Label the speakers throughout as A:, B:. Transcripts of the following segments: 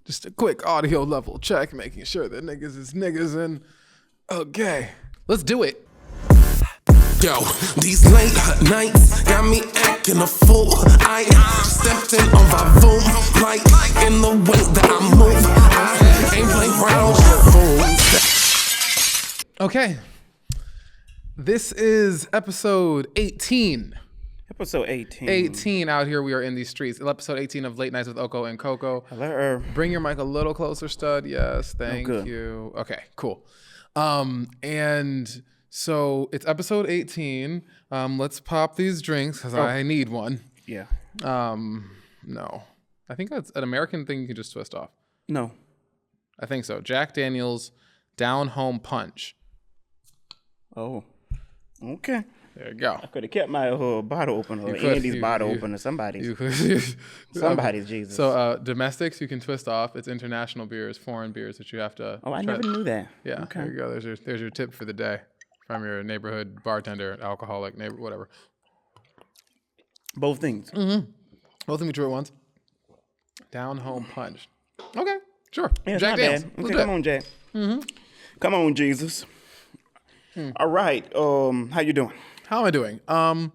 A: Just a quick audio level check, making sure that niggas is niggas and okay. Let's do it.
B: Yo, these late nights got me acting a fool. I stepped in on Vavoom, like in the way that I move. I ain't playing around with fools.
A: Okay. This is episode 18.
C: Episode 18.
A: 18 out here. We are in these streets. Episode 18 of Late Nights with Oko and Coco.
C: Hello.
A: Bring your mic a little closer, stud. Yes, thank
C: good.
A: you. Okay, cool. And so it's episode 18. Let's pop these drinks because I need one.
C: Yeah.
A: No. I think that's an American thing you can just twist off.
C: No.
A: I think so. Jack Daniel's Down Home Punch.
C: Oh. Okay.
A: There you go.
C: I could have kept my bottle opener or Andy's bottle opener. Somebody's. Somebody's Jesus.
A: So domestics you can twist off. It's international beers, foreign beers that you have to.
C: I never knew that.
A: Yeah.
C: Okay.
A: There you go. There's your tip for the day from your neighborhood bartender, alcoholic, whatever.
C: Both things.
A: Mm-hmm. Both of them true at once. Down Home Punch. Okay. Sure.
C: Yeah,
A: Jack
C: not
A: Daniels.
C: bad. Okay, come on, Jack. Mm-hmm. Come on, Jesus. All right. How you doing?
A: How am I doing? I'm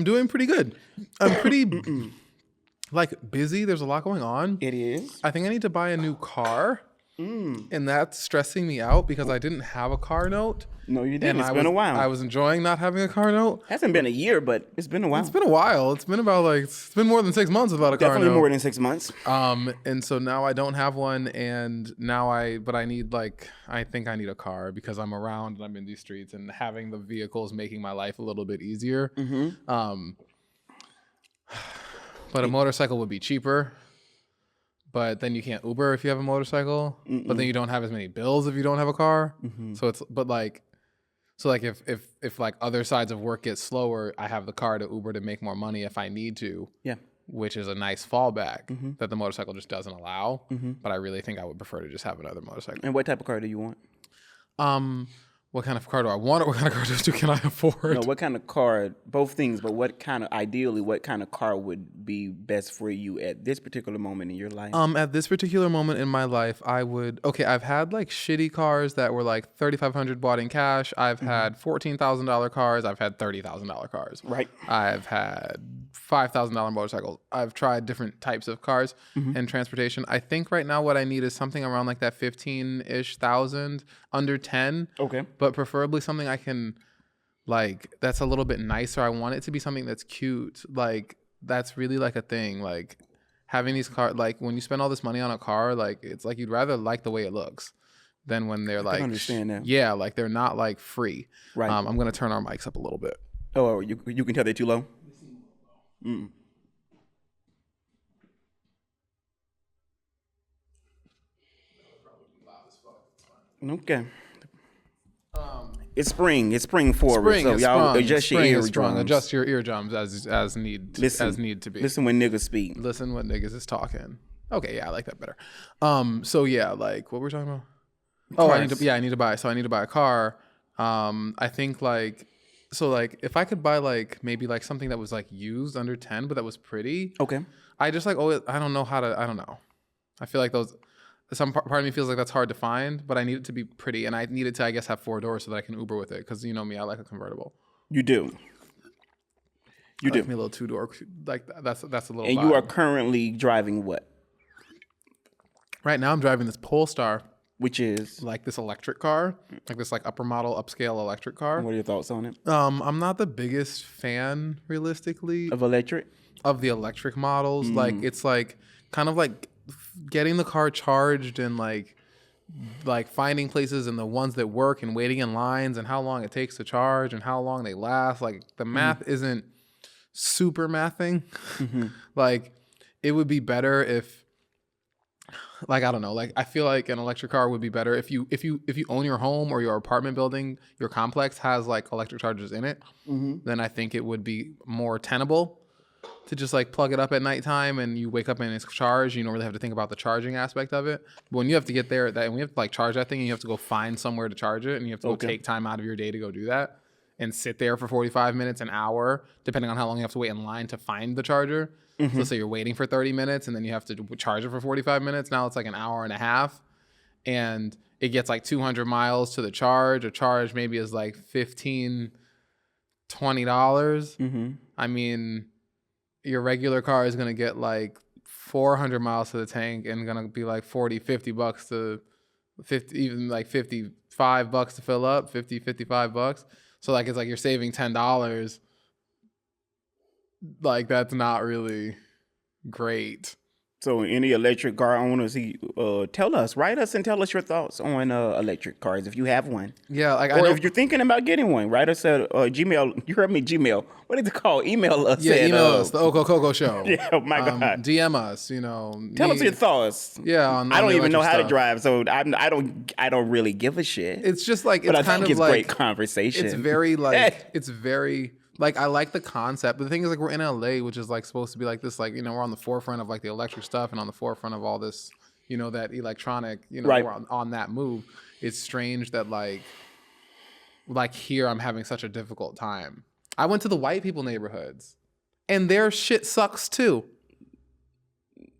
A: doing pretty good. I'm pretty busy. There's a lot going on.
C: It is.
A: I think I need to buy a new car. And that's stressing me out because I didn't have a car note.
C: No, you didn't.
A: And
C: It's been a while.
A: I was enjoying not having a car note.
C: Hasn't been a year, but it's been a while.
A: It's been a while. It's been about it's been more than 6 months without a car note.
C: Definitely more than 6 months.
A: And so now I don't have one, and now I need I think I need a car because I'm around and I'm in these streets, and having the vehicle is making my life a little bit easier. But a motorcycle would be cheaper. But then you can't Uber if you have a motorcycle. But then you don't have as many bills if you don't have a car. So it's if other sides of work get slower, I have the car to Uber to make more money if I need to.
C: Yeah.
A: Which is a nice fallback that the motorcycle just doesn't allow. But I really think I would prefer to just have another motorcycle.
C: And what type of car do you want?
A: What kind of car do I want, or what kind of car can I afford?
C: No, what kind of car? Both things, but what kind of car would be best for you at this particular moment in your life?
A: At this particular moment in my life, I've had shitty cars that were $3,500 bought in cash. I've had $14,000 cars. I've had $30,000 cars.
C: Right.
A: I've had $5,000 motorcycles. I've tried different types of cars and transportation. I think right now what I need is something around that 15-ish thousand, under 10.
C: Okay.
A: But preferably something I can that's a little bit nicer. I want it to be something that's cute. That's really a thing. Having these cars, when you spend all this money on a car, it's you'd rather like the way it looks than when they're
C: I can understand that.
A: Yeah, they're not free.
C: Right.
A: I'm gonna turn our mics up a little bit.
C: Oh, you can tell they're too low? Okay. It's spring forward, so y'all adjust your eardrums.
A: Adjust your eardrums as need to be.
C: Listen when niggas speak.
A: Listen when niggas is talking. Okay, yeah, I like that better. So yeah, what were we talking about? Oh, I need to buy a car. I think if I could buy maybe something that was used under 10 but that was pretty.
C: Okay.
A: I just I don't know I don't know. I feel those part of me feels that's hard to find, but I need it to be pretty, and I need it to, I guess, have 4 doors so that I can Uber with it, because you know me, I like a convertible.
C: You do.
A: I like me a little 2-door, that's a little.
C: And
A: vibe.
C: you are currently driving what?
A: Right now, I'm driving this Polestar,
C: which is
A: this electric car, this upper model, upscale electric car.
C: What are your thoughts on it?
A: I'm not the biggest fan, realistically,
C: of electric,
A: of the electric models. It's kind of getting the car charged and finding places and the ones that work and waiting in lines and how long it takes to charge and how long they last. The math isn't super mathing. It would be better if I don't know, I feel an electric car would be better if you own your home or your apartment building, your complex has electric chargers in it. Then I think it would be more tenable to just plug it up at nighttime and you wake up and it's charged. You don't really have to think about the charging aspect of it. But when you have to get there, and we have to charge that thing, and you have to go find somewhere to charge it, and you have to go take time out of your day to go do that. and sit there for 45 minutes, an hour, depending on how long you have to wait in line to find the charger. So let's say you're waiting for 30 minutes and then you have to charge it for 45 minutes. Now it's like an hour and a half. And it gets like 200 miles to the charge. A charge maybe is like $15, $20. I mean, your regular car is going to get like 400 miles to the tank and going to be like 40, 50 bucks to 50, even like 55 bucks to fill up, 50, 55 bucks. So like, it's like you're saving $10. Like, that's not really great.
C: So any electric car owners, write us and tell us your thoughts on electric cars if you have one.
A: Yeah, like
C: or if you're thinking about getting one, write us at Gmail. You heard me, Gmail. What is it called? Email us.
A: Yeah, email us, the Oko Coco Show.
C: Yeah, oh my God.
A: DM us,
C: Tell us your thoughts.
A: Yeah,
C: I don't even know how to drive, so I don't really give a shit.
A: It's just like,
C: but
A: it's
C: I
A: kind
C: think
A: of
C: it's
A: like
C: great conversation.
A: It's very like it's very like, I like the concept. But the thing is, like, we're in LA, which is like supposed to be like this, like, we're on the forefront of like the electric stuff and on the forefront of all this, that electronic,
C: right.
A: We're on that move. It's strange that like here I'm having such a difficult time. I went to the white people neighborhoods and their shit sucks too.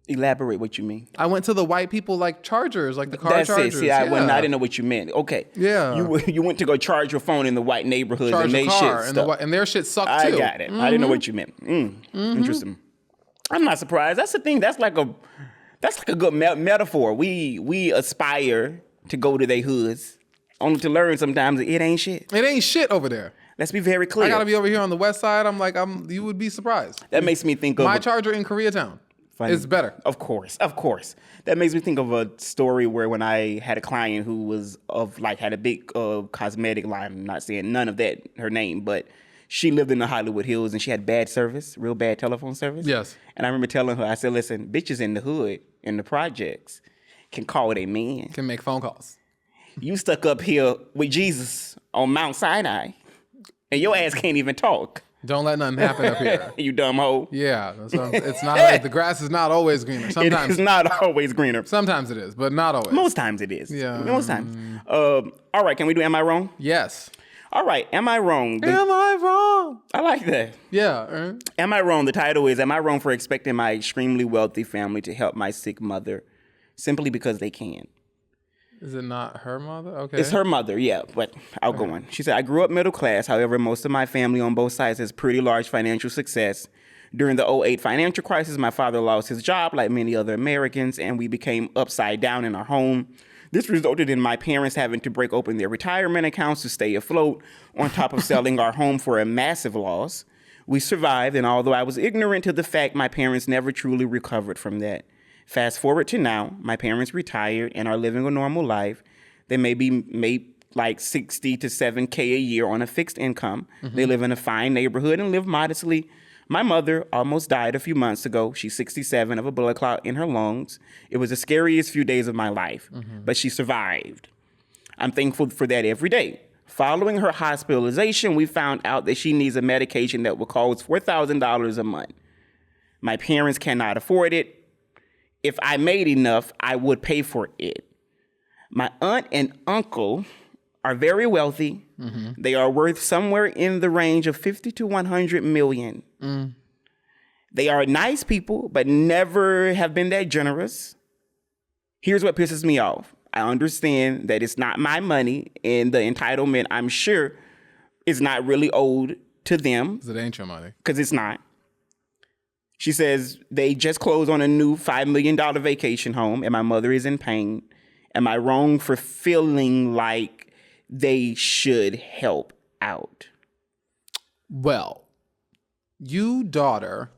C: Elaborate what you mean.
A: I went to the white people like chargers, like the car
C: That's
A: chargers.
C: it. See, I didn't know what you meant. Okay.
A: Yeah.
C: You went to go charge your phone in the white neighborhoods
A: Charge
C: and
A: the
C: they
A: car
C: shit
A: and their shit sucked
C: I
A: too.
C: got it. I didn't know what you meant. Interesting. I'm not surprised. That's the thing. That's like a good metaphor. We aspire to go to their hoods, only to learn sometimes it ain't shit.
A: It ain't shit over there.
C: Let's be very clear.
A: I gotta be over here on the west side. You would be surprised.
C: That makes me think of
A: my charger in Koreatown. It's better.
C: Of course. That makes me think of a story where when I had a client who had a big cosmetic line. I'm not saying none of that, her name, but she lived in the Hollywood Hills and she had bad service, real bad telephone service.
A: Yes.
C: And I remember telling her, I said, listen, bitches in the hood, in the projects, can call their man.
A: Can make phone calls.
C: You stuck up here with Jesus on Mount Sinai and your ass can't even talk.
A: Don't let nothing happen up here.
C: You dumb hoe.
A: Yeah. It's not like the grass is not always greener. Sometimes
C: it is not always greener.
A: Sometimes it is, but not always.
C: Most times it is.
A: Yeah.
C: Most times. All right. Can we do Am I Wrong?
A: Yes.
C: All right. Am I Wrong?
A: Am I wrong?
C: I like that.
A: Yeah.
C: Am I Wrong? The title is Am I Wrong for Expecting My Extremely Wealthy Family to Help My Sick Mother Simply Because They Can?
A: Is it not her mother? Okay.
C: It's her mother, yeah, but I'll go on. She said, I grew up middle class. However, most of my family on both sides has pretty large financial success. During the 2008 financial crisis, my father lost his job like many other Americans, and we became upside down in our home. This resulted in my parents having to break open their retirement accounts to stay afloat, on top of selling our home for a massive loss. We survived, and although I was ignorant to the fact, my parents never truly recovered from that. Fast forward to now, my parents retired and are living a normal life. They made like $60,000 to $7,000 a year on a fixed income. Mm-hmm. They live in a fine neighborhood and live modestly. My mother almost died a few months ago. She's 67 of a blood clot in her lungs. It was the scariest few days of my life, but she survived. I'm thankful for that every day. Following her hospitalization, we found out that she needs a medication that will cost $4,000 a month. My parents cannot afford it. If I made enough, I would pay for it. My aunt and uncle are very wealthy. Mm-hmm. They are worth somewhere in the range of 50 to 100 million. Mm. They are nice people, but never have been that generous. Here's what pisses me off. I understand that it's not my money, and the entitlement, I'm sure, is not really owed to them.
A: Because it ain't your money.
C: Because it's not. She says they just closed on a new $5 million vacation home, and my mother is in pain. Am I wrong for feeling like they should help out?
A: Well, you daughter,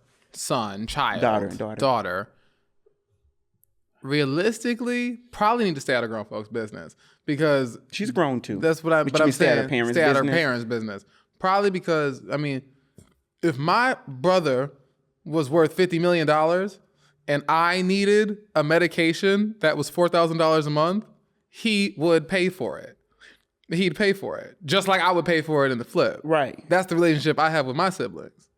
A: realistically, probably need to stay out of grown folks' business because
C: she's grown too.
A: That's what I'm saying.
C: Stay out of
A: her parents' business. Probably because, I mean, if my brother was worth $50 million and I needed a medication that was $4,000 a month, he would pay for it. He'd pay for it. Just like I would pay for it in the flip.
C: Right.
A: That's the relationship I have with my siblings.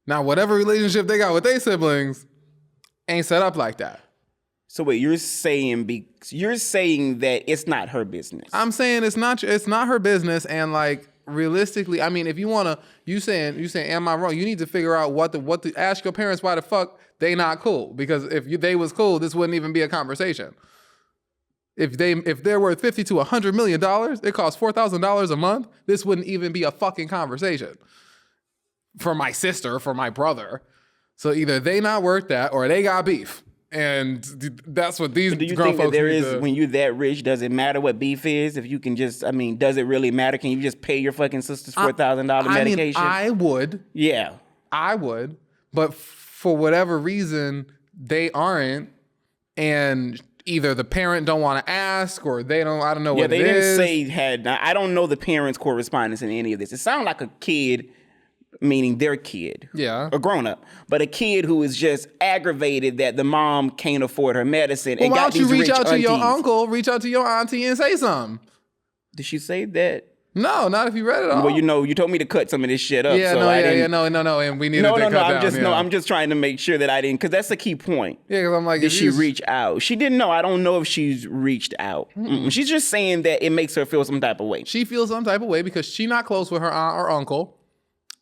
A: Now, whatever relationship they got with their siblings ain't set up like that.
C: So wait, you're saying that it's not her business.
A: I'm saying it's not her business, and like realistically, I mean, if you wanna, you saying, am I wrong? You need to figure out what the ask your parents why the fuck they not cool, because if they was cool, this wouldn't even be a conversation. If they're worth $50 to $100 million, it costs $4,000 a month. This wouldn't even be a fucking conversation. For my sister, for my brother, so either they not worth that or they got beef, and that's what these.
C: Do you
A: grown
C: think that
A: folks
C: there
A: need
C: is
A: to-
C: when you're that rich? Does it matter what beef is? If you can just, I mean, does it really matter? Can you just pay your fucking sister's $4,000 medication?
A: I would, but for whatever reason they aren't, and either the parent don't want to ask or they don't. I don't know what
C: they
A: it
C: didn't
A: is.
C: say I don't know the parents' correspondence in any of this. It sounded like a kid, meaning their kid,
A: Yeah.
C: a grown up, but a kid who is just aggravated that the mom can't afford her medicine
A: Well,
C: and
A: why
C: got
A: don't you
C: these
A: reach
C: rich
A: out to your
C: aunties.
A: uncle, reach out to your auntie, and say something?
C: Did she say that?
A: No, not if you read it all.
C: Well, you told me to cut some of this shit up.
A: Yeah,
C: so
A: no,
C: I didn't,
A: no, and we need
C: No,
A: to cut down.
C: I'm just trying to make sure that I didn't, because that's the key point.
A: Yeah, because I'm like,
C: Did
A: if
C: she
A: you-
C: reach out? She didn't know. I don't know if she's reached out. She's just saying that it makes her feel some type of way.
A: She feels some type of way because she not close with her aunt or uncle,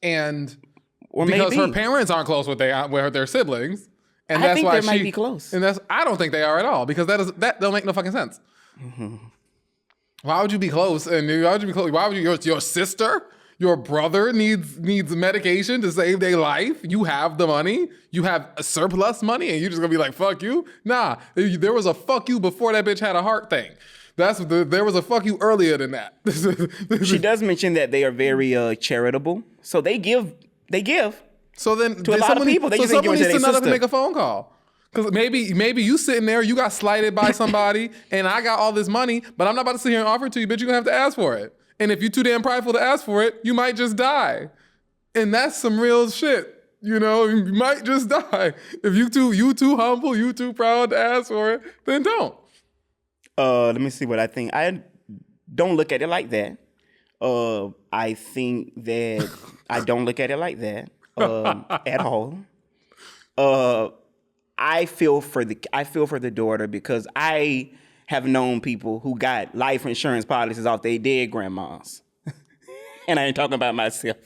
A: and
C: Or
A: because
C: maybe
A: her parents aren't close with their siblings, and
C: I
A: that's
C: think
A: why
C: they might be close.
A: And I don't think they are at all, because that don't make no fucking sense. Why would you be close? And why would you be close? Why would your sister, your brother needs medication to save their life? You have the money, you have a surplus money, and you're just gonna be like, fuck you? Nah, there was a fuck you before that bitch had a heart thing. There was a fuck you earlier than that.
C: She does mention that they are very charitable, so they give.
A: So then
C: To a lot of people, they just ain't
A: someone
C: giving
A: needs
C: to
A: to
C: their
A: know to
C: sister.
A: make a phone call. Because maybe you sitting there, you got slighted by somebody, and I got all this money, but I'm not about to sit here and offer it to you, bitch. You're gonna have to ask for it. And if you're too damn prideful to ask for it, you might just die. And that's some real shit. You know, you might just die. If you too humble, you too proud to ask for it, then don't.
C: Let me see what I think. I don't look at it like that. I think that I don't look at it like that at all. I feel for the daughter, because I have known people who got life insurance policies off their dead grandmas, and I ain't talking about myself.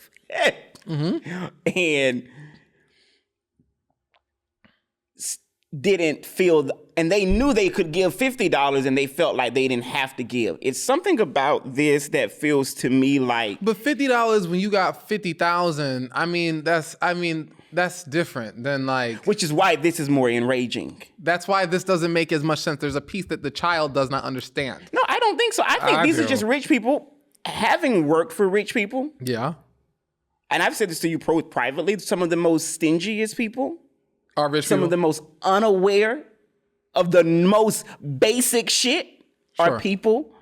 C: And didn't feel, and they knew they could give $50, and they felt like they didn't have to give. It's something about this that feels to me like.
A: But $50 when you got 50,000, that's different than like.
C: Which is why this is more enraging.
A: That's why this doesn't make as much sense. There's a piece that the child does not understand.
C: No, I don't think so. I think these are just rich people having worked for rich people.
A: Yeah.
C: And I've said this to you privately. Some of the most stingiest people,
A: Are rich
C: some
A: people.
C: of the most unaware of the most basic shit
A: Sure.
C: are people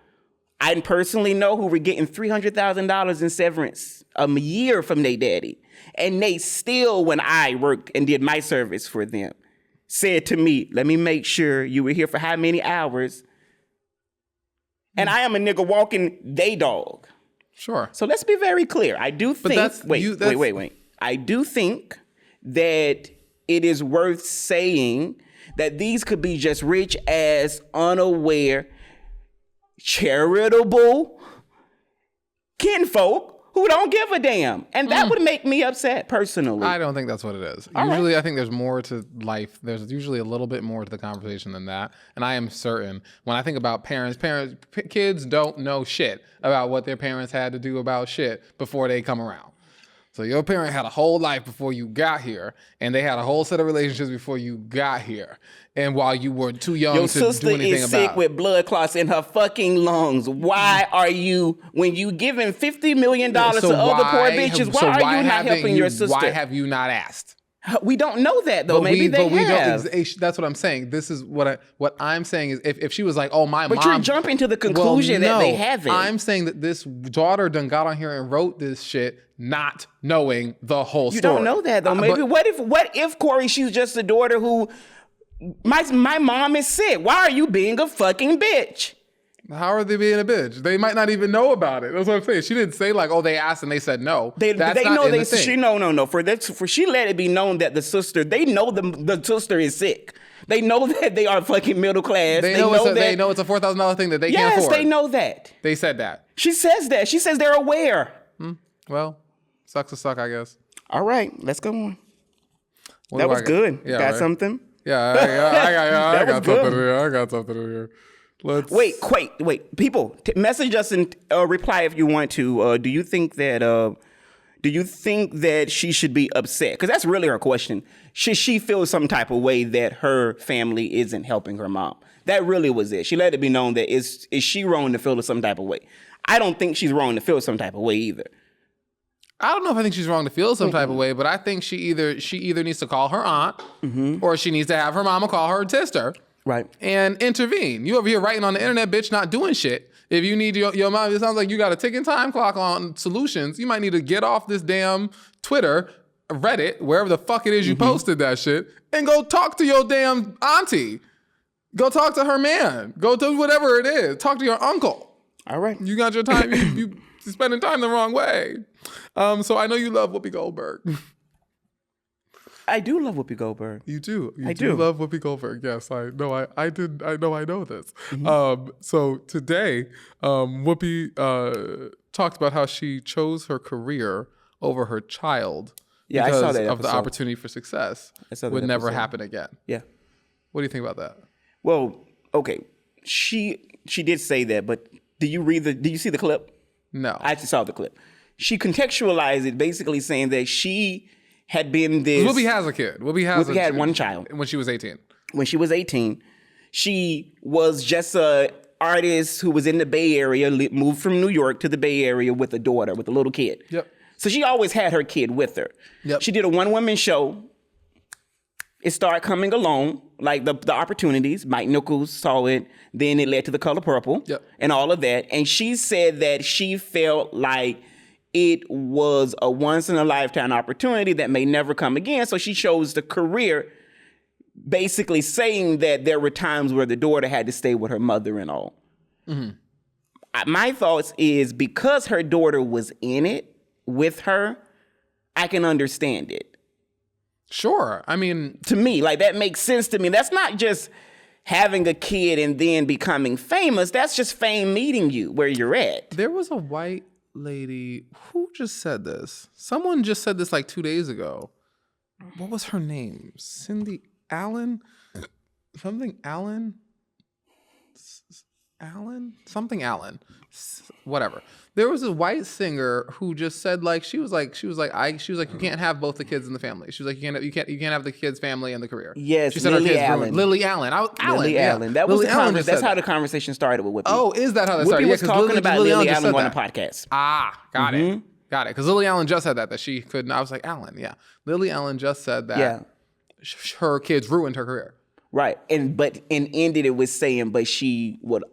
C: I personally know who were getting $300,000 in severance a year from their daddy. And they still, when I worked and did my service for them, said to me, let me make sure you were here for how many hours. And I am a nigga walking they dog.
A: Sure.
C: So let's be very clear. I do think,
A: that's-
C: wait. I do think that it is worth saying that these could be just rich ass, unaware, charitable kinfolk who don't give a damn. And that would make me upset personally.
A: I don't think that's what it is. Usually, I think there's more to life. There's usually a little bit more to the conversation than that. And I am certain when I think about kids don't know shit about what their parents had to do about shit before they come around. So your parent had a whole life before you got here, and they had a whole set of relationships before you got here. And while you were too young
C: Your
A: to do
C: sister
A: anything
C: is
A: about
C: sick
A: it.
C: with blood clots in her fucking lungs. Why are you, when you giving $50 million to other poor bitches, why are you not helping your sister?
A: Why have you not asked?
C: We don't know that though. Maybe they have.
A: That's what I'm saying. This is what I'm saying is if she was like, oh, my mom.
C: But you're jumping to the conclusion that they haven't.
A: I'm saying that this daughter done got on here and wrote this shit not knowing the whole story.
C: You don't know that though. Maybe what if Corey, she's just a daughter who my mom is sick. Why are you being a fucking bitch?
A: How are they being a bitch? They might not even know about it. That's what I'm saying. She didn't say like, oh, they asked and they said no.
C: They
A: not
C: know
A: in the thing.
C: no. For she let it be known that the sister, they know the sister is sick. They know that they are fucking middle class.
A: They know it's a $4,000 thing that they can't afford.
C: Yes, they know that.
A: They said that.
C: She says that. She says they're aware.
A: Well, sucks to suck, I guess.
C: All right, let's go on.
A: What
C: That
A: do
C: was
A: I got?
C: good.
A: Yeah,
C: got
A: right?
C: something?
A: Yeah, I got
C: was
A: something
C: good.
A: here. I got something here. Let's
C: Wait. People, message us and reply if you want to. Do you think that she should be upset? Because that's really her question. Should she feel some type of way that her family isn't helping her mom? That really was it. She let it be known that is she wrong to feel some type of way? I don't think she's wrong to feel some type of way either.
A: I don't know if I think she's wrong to feel some type of way, but I think she either needs to call her aunt or she needs to have her mama call her sister.
C: Right.
A: And intervene. You over here writing on the internet, bitch, not doing shit. If you need your mom, it sounds like you got a ticking time clock on solutions. You might need to get off this damn Twitter, Reddit, wherever the fuck it is you posted that shit, and go talk to your damn auntie. Go talk to her man. Go do whatever it is. Talk to your uncle.
C: All right.
A: You got your time. you spending time the wrong way. So I know you love Whoopi Goldberg.
C: I do love Whoopi Goldberg.
A: You do. You
C: I
A: do
C: do.
A: love Whoopi Goldberg. Yes, I know. I did. I know this.
C: Mm-hmm.
A: So today, Whoopi talked about how she chose her career over her child
C: Yeah, I
A: because
C: saw that
A: of the
C: episode.
A: opportunity for success
C: I saw that
A: would never
C: episode.
A: happen again.
C: Yeah.
A: What do you think about that?
C: Well, okay. She did say that, but did you see the clip?
A: No.
C: I just saw the clip. She contextualized it basically saying that she had been this...
A: Whoopi has a kid. Whoopi
C: had one child.
A: when she was 18.
C: When she was 18, she was just a artist who was in the Bay Area, moved from New York to the Bay Area with a daughter, with a little kid.
A: Yep.
C: So she always had her kid with her.
A: Yep.
C: She did a one-woman show. It started coming along, like the opportunities. Mike Nichols saw it. Then it led to The Color Purple.
A: Yep.
C: And all of that. And she said that she felt like it was a once-in-a-lifetime opportunity that may never come again. So she chose the career, basically saying that there were times where the daughter had to stay with her mother and all. My thoughts is because her daughter was in it with her, I can understand it.
A: Sure. I mean,
C: To me, like that makes sense to me. That's not just having a kid and then becoming famous. That's just fame meeting you where you're at.
A: there was a white lady who just said this. Someone just said this like 2 days ago. What was her name? Cindy Allen? Something Allen? Allen? Something Allen. Whatever. There was a white singer who just said like she was like you can't have both the kids in the family. She was like you can't have the kids' family and the career.
C: Yes,
A: she said
C: Lily
A: her kids
C: Allen.
A: ruined. Lily Allen.
C: Lily
A: yeah.
C: Allen. That was
A: Lily Allen just
C: that's
A: said
C: how
A: that.
C: the conversation started with Whoopi.
A: Oh, is that how that
C: Whoopi
A: started?
C: was
A: 'cause
C: talking about Lily
A: just
C: Allen
A: said
C: on a
A: that.
C: podcast.
A: Ah, got it. Got it. Because Lily Allen just said that she couldn't. I was like, Allen, yeah. Lily Allen just said that
C: Yeah.
A: her kids ruined her career.
C: Right. And ended it with saying, but she would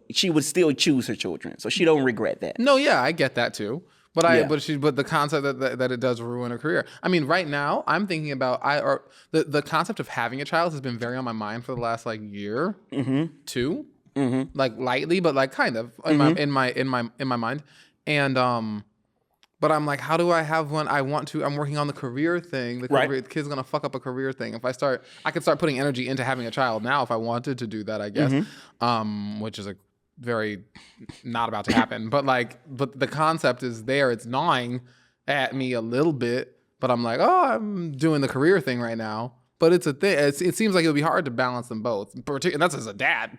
C: still choose her children. So she don't regret that.
A: No, yeah, I get that too. But
C: Yeah.
A: but the concept that it does ruin a career. I mean, right now I'm thinking about the concept of having a child has been very on my mind for the last like year, two, like lightly, but like kind of in my mind. And but I'm like, how do I have one? I'm working on the career thing. The kid's gonna fuck up a career thing. If I could start putting energy into having a child now if I wanted to do that, I guess. Which is a very not about to happen. But the concept is there. It's gnawing at me a little bit. But I'm like, oh, I'm doing the career thing right now. But it's a thing. It seems like it'll be hard to balance them both. And that's as a dad.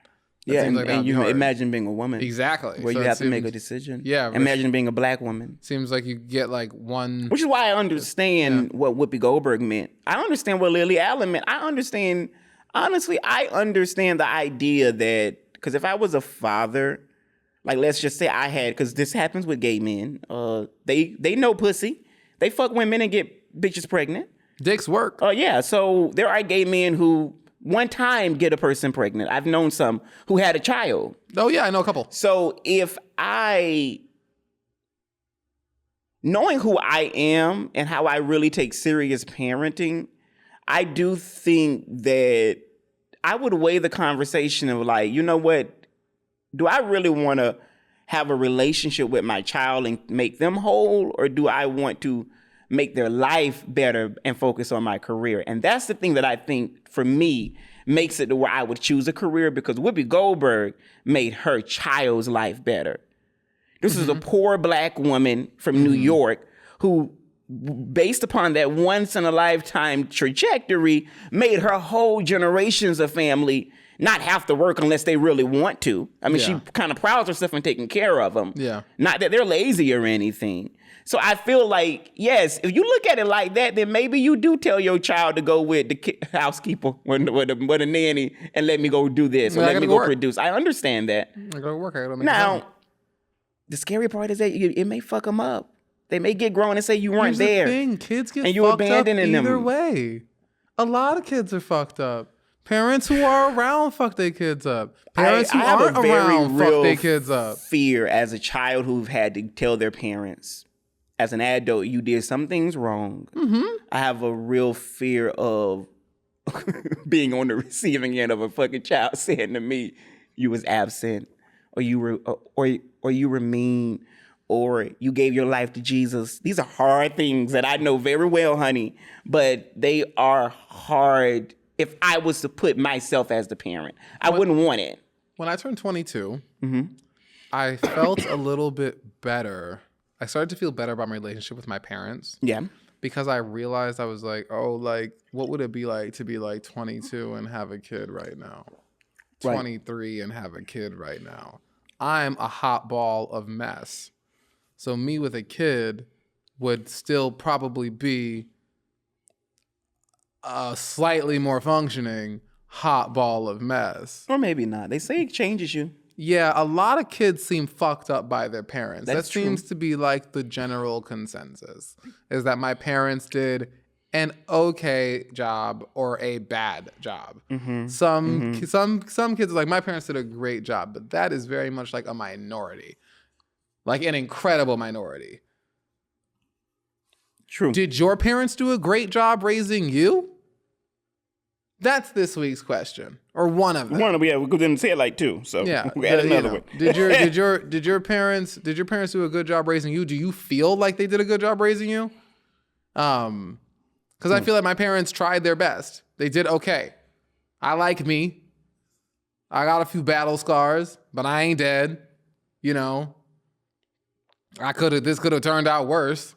C: Yeah,
A: seems like that
C: and
A: would be
C: you
A: hard.
C: imagine being a woman.
A: Exactly.
C: Where
A: So
C: you
A: it
C: have to make a
A: seems-
C: decision.
A: Yeah,
C: Imagine being a black woman.
A: Seems like you get like one.
C: Which is why I understand what Whoopi Goldberg meant. I understand what Lily Allen meant. I understand the idea that, because if I was a father, like let's just say I had, because this happens with gay men, they know pussy. They fuck women and get bitches pregnant.
A: Dicks work.
C: Yeah, so there are gay men who one time get a person pregnant. I've known some who had a child.
A: Oh yeah, I know a couple.
C: So knowing who I am and how I really take serious parenting, I do think that I would weigh the conversation of like, you know what? Do I really want to have a relationship with my child and make them whole? Or do I want to make their life better and focus on my career? And that's the thing that I think, for me, makes it to where I would choose a career, because Whoopi Goldberg made her child's life better. This is a poor black woman from New York who, based upon that once in a lifetime trajectory, made her whole generations of family not have to work unless they really want to. I mean, she kind of prouds herself in taking care of them.
A: Yeah.
C: Not that they're lazy or anything. So I feel like, yes, if you look at it like that, then maybe you do tell your child to go with the housekeeper, with a nanny, and let me go do this, or let me go produce. I understand that.
A: I gotta work. I gotta make
C: Now, the scary part is that it may fuck them up. They may get grown and say you weren't there.
A: The thing. Kids get
C: and you
A: fucked up
C: abandoning
A: either
C: them.
A: way. A lot of kids are fucked up. Parents who are around fuck their kids up. Parents who aren't around fuck their kids up.
C: Fear as a child who've had to tell their parents, as an adult, you did some things wrong. Mm-hmm. I have a real fear of being on the receiving end of a fucking child saying to me, "You was absent, or you were, or you were mean, or you gave your life to Jesus." These are hard things that I know very well, honey, but they are hard. If I was to put myself as the parent, I wouldn't want it.
A: When I turned 22, I felt a little bit better. I started to feel better about my relationship with my parents.
C: Yeah.
A: Because I realized I was like, oh, like, what would it be like to be like 22 and have a kid right now? 23 and have a kid right now. I'm a hot ball of mess. So me with a kid would still probably be a slightly more functioning hot ball of mess.
C: Or maybe not. They say it changes you.
A: Yeah, a lot of kids seem fucked up by their parents.
C: That's
A: that seems to be like the general consensus, is that my parents did an okay job or a bad job. Some kids are like, my parents did a great job, but that is very much like a minority, like an incredible minority.
C: True.
A: Did your parents do a great job raising you? That's this week's question, or one of them.
C: We didn't say it like two, so
A: Yeah,
C: we got another one.
A: Did your parents do a good job raising you? Do you feel like they did a good job raising you? Because I feel like my parents tried their best. They did okay. I like me. I got a few battle scars, but I ain't dead. You know, this could have turned out worse.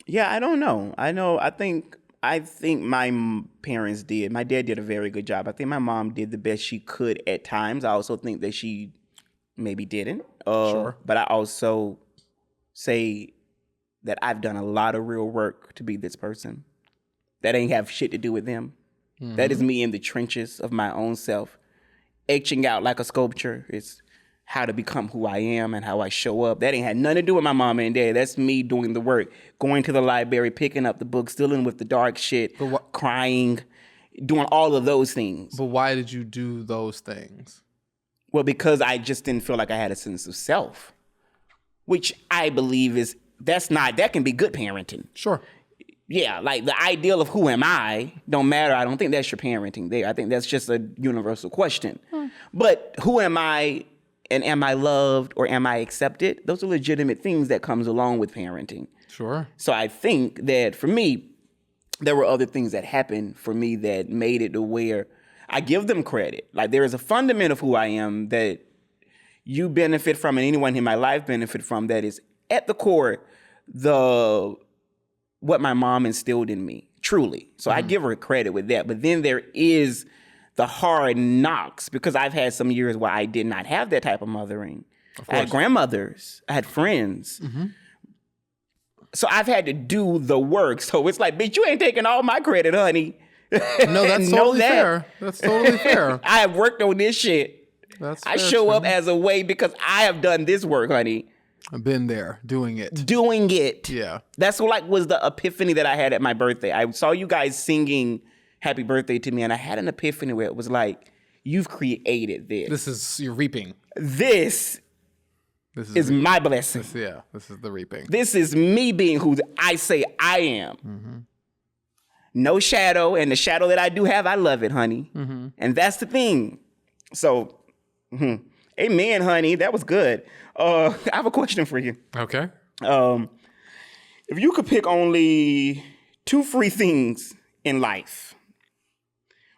C: Yeah, I don't know. I think my parents did. My dad did a very good job. I think my mom did the best she could at times. I also think that she maybe didn't.
A: Sure.
C: But I also say that I've done a lot of real work to be this person. That ain't have shit to do with them. That is me in the trenches of my own self, etching out like a sculpture. It's how to become who I am and how I show up. That ain't had nothing to do with my mama and dad. That's me doing the work, going to the library, picking up the books, dealing with the dark shit, crying, doing all of those things.
A: But why did you do those things?
C: Well, because I just didn't feel like I had a sense of self, which I believe that can be good parenting.
A: Sure.
C: Yeah, like the ideal of who am I don't matter. I don't think that's your parenting there. I think that's just a universal question. But who am I? And am I loved or am I accepted? Those are legitimate things that comes along with parenting.
A: Sure.
C: So I think that for me, there were other things that happened for me that made it to where I give them credit. Like there is a fundament of who I am that you benefit from and anyone in my life benefit from that is at the core what my mom instilled in me, truly. So I give her credit with that. But then there is the hard knocks because I've had some years where I did not have that type of mothering. I had grandmothers. I had friends. So I've had to do the work. So it's like, bitch, you ain't taking all my credit, honey.
A: No, that's totally fair. That's totally fair.
C: I have worked on this shit. I show up as a way because I have done this work, honey.
A: I've been there doing it.
C: Yeah. That's what was the epiphany that I had at my birthday. I saw you guys singing happy birthday to me, and I had an epiphany where it was like, you've created this.
A: You're reaping.
C: This is my blessing.
A: This is the reaping.
C: This is me being who I say I am. No shadow, and the shadow that I do have, I love it, honey. And that's the thing. So, amen, honey. That was good. I have a question for you.
A: Okay.
C: If you could pick only 2 free things in life,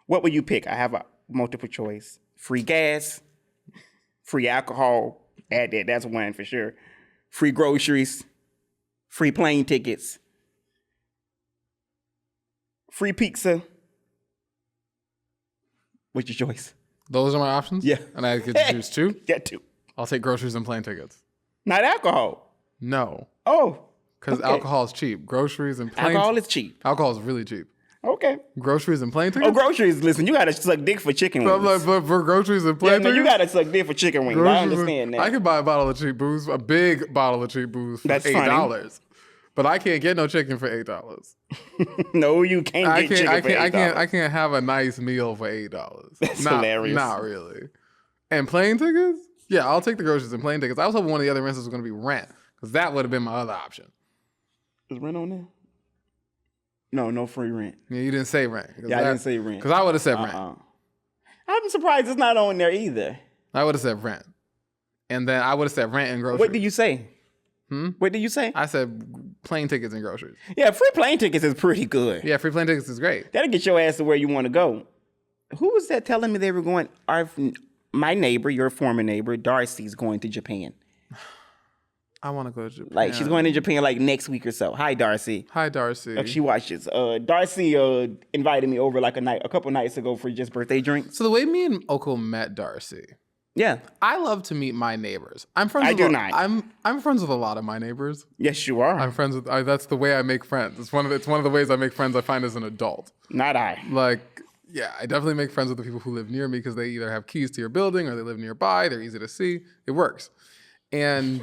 C: what would you pick? I have a multiple choice. Free gas, Free alcohol. Add that. That's one for sure. Free groceries. Free plane tickets. Free pizza. What's your choice?
A: Those are my options?
C: Yeah.
A: And I get to choose two?
C: Get two.
A: I'll take groceries and plane tickets.
C: Not alcohol.
A: No.
C: Oh.
A: Because
C: Okay.
A: alcohol is cheap. Groceries and plane
C: Alcohol is cheap.
A: Alcohol is really cheap.
C: Okay.
A: Groceries and plane
C: Oh,
A: tickets?
C: groceries. Listen, you gotta suck dick for chicken
A: But,
C: wings.
A: but for groceries and
C: Yeah,
A: plane
C: no,
A: tickets?
C: you gotta suck dick for chicken wings. I
A: Groceries
C: understand
A: and-
C: that.
A: I could buy a bottle of cheap booze, a big bottle of cheap booze for
C: That's
A: $8.
C: funny.
A: But I can't get no chicken for $8.
C: No, you can't
A: I
C: get
A: can't.
C: chicken
A: I
C: for
A: can't.
C: $8.
A: I can't have a nice meal for $8.
C: That's
A: not,
C: hilarious.
A: Not really. And plane tickets? Yeah, I'll take the groceries and plane tickets. I was hoping one of the other answers was going to be rent because that would have been my other option.
C: Is rent on there? No free rent.
A: Yeah, you didn't say rent.
C: Yeah, I didn't say rent.
A: Because I would have said rent.
C: I'm surprised it's not on there either.
A: I would have said rent, and then I would have said rent and groceries.
C: What did you say? What did you say?
A: I said plane tickets and groceries.
C: Yeah, free plane tickets is pretty good.
A: Yeah, free plane tickets is great.
C: That'll get your ass to where you want to go. Who was that telling me they were going? My neighbor, your former neighbor, Darcy's going to Japan.
A: I want to go to Japan.
C: Like she's going to Japan like next week or so. Hi, Darcy.
A: Hi, Darcy.
C: She watches. Darcy invited me over like a couple nights ago for just birthday drinks.
A: So the way me and Oko met Darcy,
C: Yeah.
A: I love to meet my neighbors. I'm friends.
C: I
A: with
C: do
A: a-
C: not.
A: I'm friends with a lot of my neighbors.
C: Yes, you are.
A: I'm friends with. That's the way I make friends. It's one of the ways I make friends. I find as an adult.
C: Not I.
A: Like, yeah, I definitely make friends with the people who live near me because they either have keys to your building or they live nearby. They're easy to see. It works. And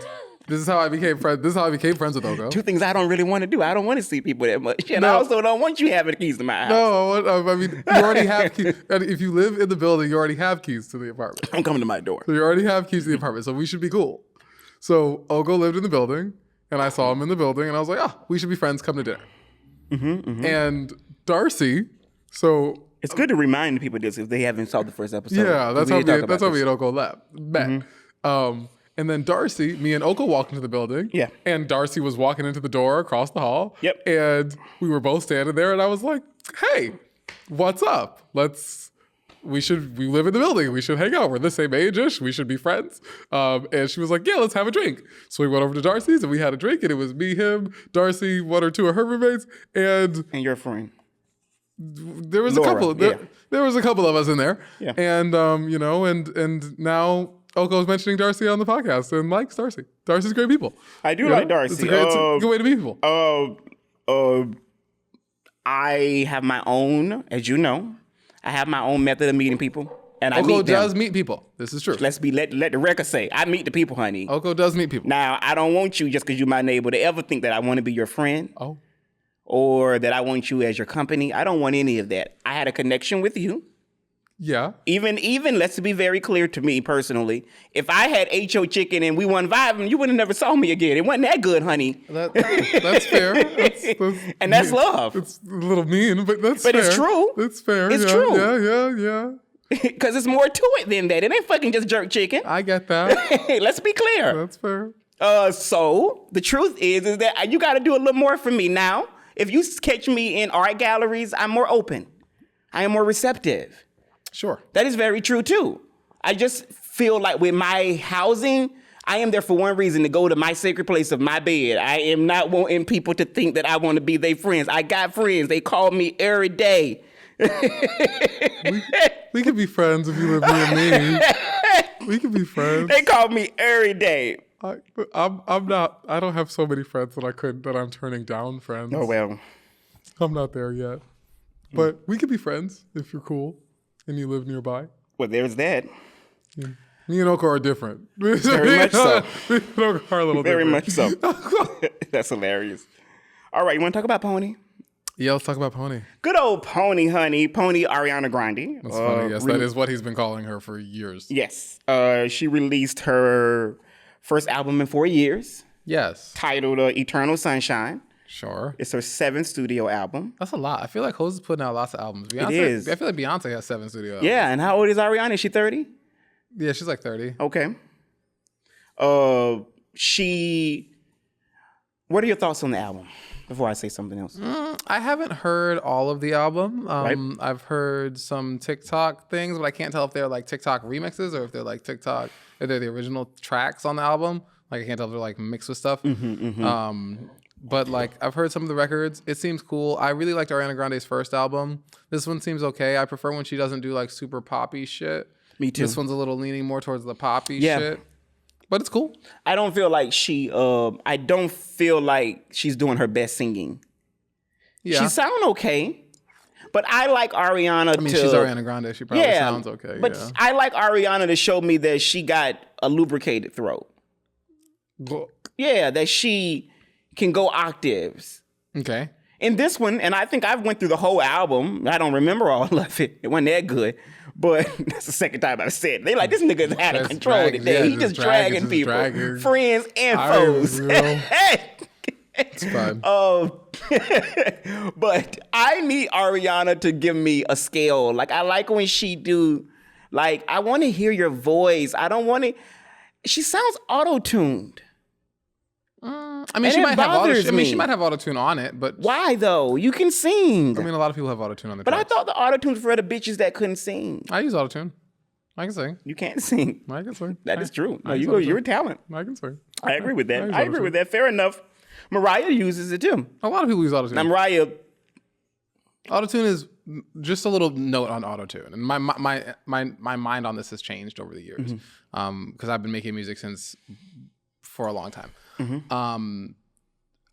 A: this is how I became friends. This is how I became friends with Oko.
C: Two things I don't really want to do. I don't want to see people that much. And I
A: No.
C: also don't want you having the keys to my house.
A: No, I mean you already have keys. And if you live in the building, you already have keys to the apartment.
C: I'm coming to my door.
A: So you already have keys to the apartment. So we should be cool. So Oko lived in the building, and I saw him in the building, and I was like, oh, we should be friends. Come to dinner. And Darcy. So
C: It's good to remind people this if they haven't saw the first episode.
A: yeah, that's
C: We
A: how
C: did talk
A: me
C: about
A: and
C: this.
A: Oko met. And then Darcy, me and Oko walked into the building.
C: Yeah.
A: And Darcy was walking into the door across the hall.
C: Yep.
A: And we were both standing there, and I was like, "Hey, what's up? We live in the building. We should hang out. We're the same age-ish. We should be friends." And she was like, "Yeah, let's have a drink." So we went over to Darcy's and we had a drink, and it was me, him, Darcy, one or two of her roommates, and
C: And your friend.
A: there was
C: Laura,
A: a couple.
C: yeah.
A: There was a couple of us in there.
C: Yeah.
A: And and now Oko's mentioning Darcy on the podcast and likes Darcy. Darcy's great people.
C: I do
A: You
C: like
A: know?
C: Darcy.
A: It's a good way to meet people.
C: I have my own, as you know, I have my own method of meeting people. And I
A: Oko
C: meet them.
A: does meet people. This is true.
C: Let the record say, I meet the people, honey.
A: Oko does meet people.
C: Now, I don't want you, just because you're my neighbor, to ever think that I want to be your friend
A: Oh.
C: or that I want you as your company. I don't want any of that. I had a connection with you.
A: Yeah.
C: Even let's be very clear to me personally. If I had HO chicken and we won vibing, you would have never saw me again. It wasn't that good, honey.
A: That's fair.
C: And that's love.
A: It's a little mean, but that's
C: But
A: fair.
C: it's true.
A: It's fair.
C: It's
A: yeah,
C: true.
A: Yeah.
C: Because it's more to it than that. It ain't fucking just jerk chicken.
A: I get that.
C: Let's be clear.
A: That's fair.
C: So the truth is that you got to do a little more for me now. If you catch me in art galleries, I'm more open. I am more receptive.
A: Sure.
C: That is very true too. I just feel like with my housing, I am there for one reason, to go to my sacred place of my bed. I am not wanting people to think that I want to be their friends. I got friends. They call me every day.
A: We could be friends if you live near me. We could be friends.
C: They call me every day.
A: I'm not. I don't have so many friends that I'm turning down friends.
C: Oh well.
A: I'm not there yet. But we could be friends if you're cool and you live nearby.
C: Well, there's that.
A: Me and Oko are different.
C: Very much so.
A: Me and Oko are a little
C: Very
A: different.
C: much so. That's hilarious. All right, you want to talk about Pony?
A: Yeah, let's talk about Pony.
C: Good old Pony, honey. Pony Ariana Grande.
A: That's funny. Yes, that is what he's been calling her for years.
C: Yes. She released her first album in 4 years,
A: Yes.
C: titled Eternal Sunshine.
A: Sure.
C: It's her 7th studio album.
A: That's a lot. I feel like Hose is putting out lots of albums. Beyonce,
C: is.
A: I feel like Beyonce has 7 studio albums.
C: Yeah, and how old is Ariana? Is she 30?
A: Yeah, she's like 30.
C: Okay. What are your thoughts on the album? before I say something else.
A: I haven't heard all of the album.
C: Right.
A: I've heard some TikTok things, but I can't tell if they're like TikTok remixes or if they're like TikTok, if they're the original tracks on the album. Like I can't tell if they're like mixed with stuff. But like I've heard some of the records. It seems cool. I really liked Ariana Grande's first album. This one seems okay. I prefer when she doesn't do like super poppy shit.
C: Me too.
A: This one's a little leaning more towards the poppy
C: Yeah.
A: shit. But it's cool.
C: I don't feel like I don't feel like she's doing her best singing.
A: Yeah.
C: She sound okay, but I like Ariana.
A: I mean, she's Ariana Grande. She probably sounds okay.
C: But
A: yeah.
C: I like Ariana to show me that she got a lubricated throat. Yeah, that she can go octaves.
A: Okay.
C: In this one, and I think I've went through the whole album. I don't remember all of it. It wasn't that good. But that's the second time I've said it. They like, this nigga's out of
A: Just
C: control
A: drag-
C: today.
A: yeah,
C: He
A: just
C: just
A: drag-
C: dragging
A: just
C: people.
A: dragging.
C: Friends and
A: I
C: foes.
A: will. It's fine.
C: But I need Ariana to give me a scale. Like, I like when she do, like, I want to hear your voice. I don't want to, she sounds auto-tuned.
A: I mean,
C: And
A: she
C: it
A: might have auto.
C: bothers
A: I mean, she
C: me.
A: might have autotune on it, but
C: Why, though? You can sing.
A: I mean, a lot of people have autotune on their
C: But I
A: tracks.
C: thought the autotunes for the bitches that couldn't sing.
A: I use autotune. I can sing.
C: You can't sing.
A: I can sing.
C: That is true. No,
A: I use
C: you're a
A: autotune.
C: talent.
A: I can sing.
C: I agree with that.
A: use
C: I agree
A: autotune.
C: with that. Fair enough. Mariah uses it too.
A: A lot of people use autotune.
C: Now, Mariah,
A: Autotune is just a little note on autotune, and my mind on this has changed over the years because I've been making music for a long time.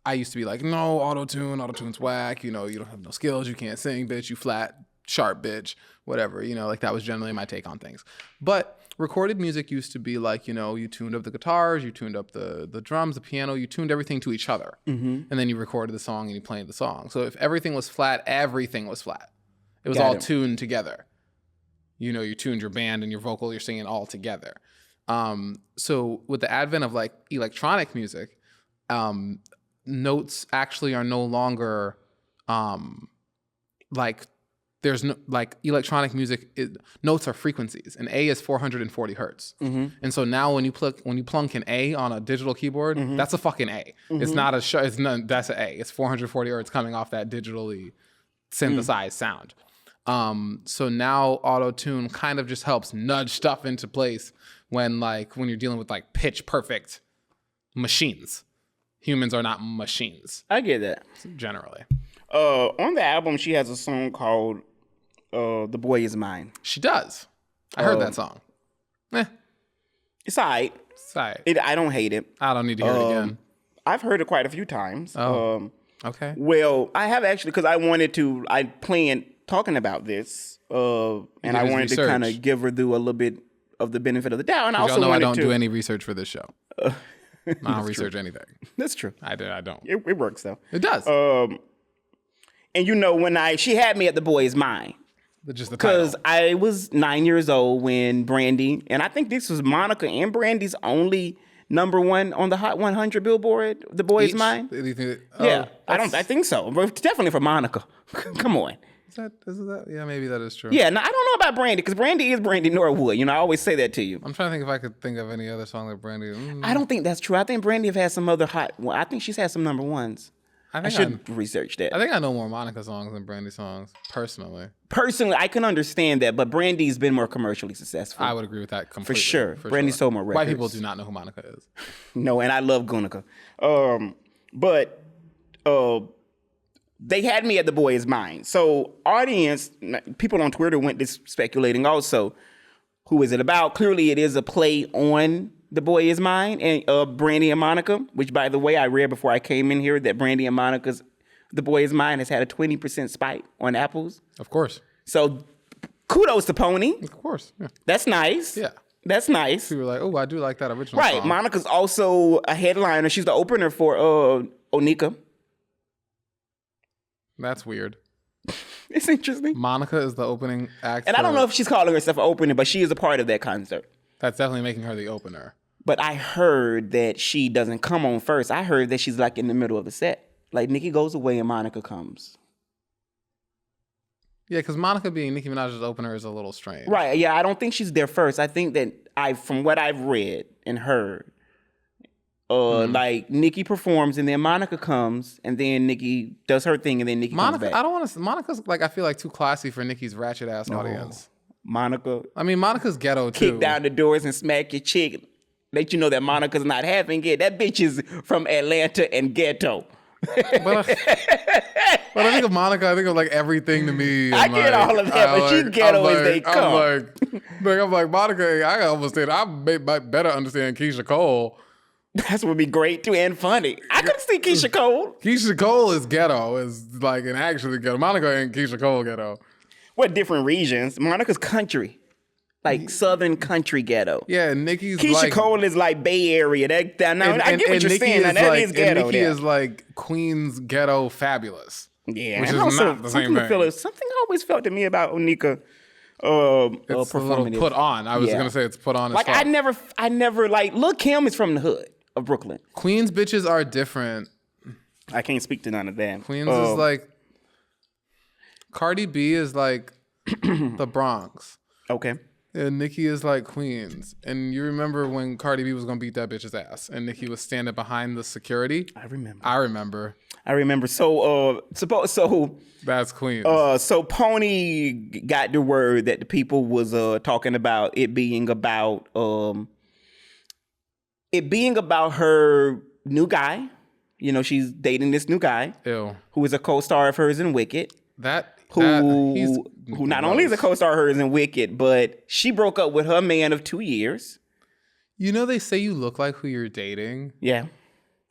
A: I used to be like, no, autotune's whack. You know, you don't have no skills, you can't sing, bitch. You flat, sharp, bitch. Whatever. You know, like that was generally my take on things. But recorded music used to be like, you know, you tuned up the guitars, you tuned up the drums, the piano, you tuned everything to each other, and then you recorded the song and you played the song. So if everything was flat, everything was flat. It was
C: Got
A: all
C: it.
A: tuned together. You know, you tuned your band and your vocal, you're singing all together. So with the advent of like electronic music, notes actually are no longer like there's no like electronic music notes are frequencies, and A is 440 hertz. And so now when you plunk an A on a digital keyboard, that's a fucking A. It's not that's an A. It's 440 hertz coming off that digitally synthesized sound. So now auto-tune kind of just helps nudge stuff into place when you're dealing with like pitch perfect machines. Humans are not machines,
C: I get that.
A: generally.
C: On the album, she has a song called "The Boy Is Mine."
A: She does. I heard that song.
C: It's alright.
A: Sorry.
C: I don't hate it.
A: I don't need to hear it again.
C: I've heard it quite a few times.
A: Oh. Okay.
C: Well, I have actually because I planned talking about this, and
A: did
C: I
A: his
C: wanted to
A: research.
C: kind of give her a little bit of the benefit of the doubt, and I
A: Y'all
C: also
A: know I
C: wanted
A: don't
C: to.
A: do any research for this show. I don't research anything.
C: That's true.
A: I don't.
C: It works though.
A: It does.
C: And you know, when she had me at The Boy Is Mine,
A: Just the title.
C: because I was 9 years old when Brandy, and I think this was Monica and Brandy's only #1 on the Hot 100 Billboard. The Boy Is
A: Each?
C: Mine.
A: Do you think-
C: Yeah,
A: oh,
C: I think so. But definitely for Monica. Come on.
A: Is that? Yeah, maybe that is true.
C: Yeah, now I don't know about Brandy because Brandy is Brandy Norwood. You know, I always say that to you.
A: I'm trying to think if I could think of any other song that Brandy.
C: I don't think that's true. I think Brandy have had some other hot. Well, I think she's had some #1s. I should research that.
A: I think I know more Monica songs than Brandy songs, personally.
C: Personally, I can understand that, but Brandy's been more commercially successful.
A: I would agree with that completely.
C: sure. Brandy's sold more
A: White people
C: records.
A: do not know who Monica is.
C: No, and I love Gunica. But they had me at The Boy Is Mine. So audience, people on Twitter went this speculating also. Who is it about? Clearly it is a play on The Boy Is Mine and Brandy and Monica, which by the way, I read before I came in here that Brandy and Monica's The Boy Is Mine has had a 20% spike on Apple's.
A: Of course.
C: So kudos to Pony.
A: Of course. Yeah.
C: That's nice.
A: Yeah.
C: That's nice.
A: People were like, oh, I do like that original
C: Right.
A: song.
C: Monica's also a headliner. She's the opener for Onika.
A: That's weird.
C: It's interesting.
A: Monica is the opening act.
C: And I don't know if she's calling herself an opener, but she is a part of that concert.
A: That's definitely making her the opener.
C: But I heard that she doesn't come on first. I heard that she's like in the middle of the set. Like Nicki goes away and Monica comes.
A: Yeah, because Monica being Nicki Minaj's opener is a little strange.
C: Right. Yeah, I don't think she's there first. I think that from what I've read and heard, Like Nicki performs and then Monica comes and then Nicki does her thing and then Nicki comes
A: Monica,
C: back.
A: I don't want to. Monica's like, I feel like too classy for Nicki's ratchet ass audience.
C: Monica
A: I mean, Monica's ghetto too.
C: kick down the doors and smack your chick. Let you know that Monica's not having it. That bitch is from Atlanta and ghetto.
A: But I think of Monica, I think of like everything to me.
C: I get all of that, but she's ghetto as they come.
A: I'm like Monica. I understand. I might better understand Keisha Cole.
C: That's would be great too and funny. I could see Keisha Cole.
A: Keisha Cole is ghetto, is like an actually ghetto. Monica and Keisha Cole ghetto.
C: What different regions? Monica's country, like southern country ghetto.
A: Yeah, Nicki's
C: Keisha
A: like,
C: Cole is like Bay Area. I get what you're saying. Now, that is ghetto.
A: And Nicki
C: there.
A: is like Queens ghetto fabulous.
C: Yeah,
A: which
C: and
A: is
C: also
A: not the same thing.
C: Something I always felt to me about Onika.
A: It's a little
C: performative.
A: put on. I was
C: Yeah.
A: gonna say it's put on. As
C: Like
A: fuck.
C: I never like. Lil' Kim is from the hood of Brooklyn.
A: Queens bitches are different.
C: I can't speak to none of that.
A: Queens is like Cardi B is like the Bronx.
C: Okay.
A: And Nicki is like Queens. And you remember when Cardi B was gonna beat that bitch's ass and Nicki was standing behind the security?
C: I remember.
A: I remember.
C: So
A: That's Queens.
C: so Pony got the word that the people was talking about it being about her new guy. You know, she's dating this new guy
A: Ew.
C: who is a co-star of hers in Wicked.
A: He's
C: Who not only is a co-star of hers in Wicked, but she broke up with her man of 2 years.
A: You know, they say you look like who you're dating.
C: Yeah.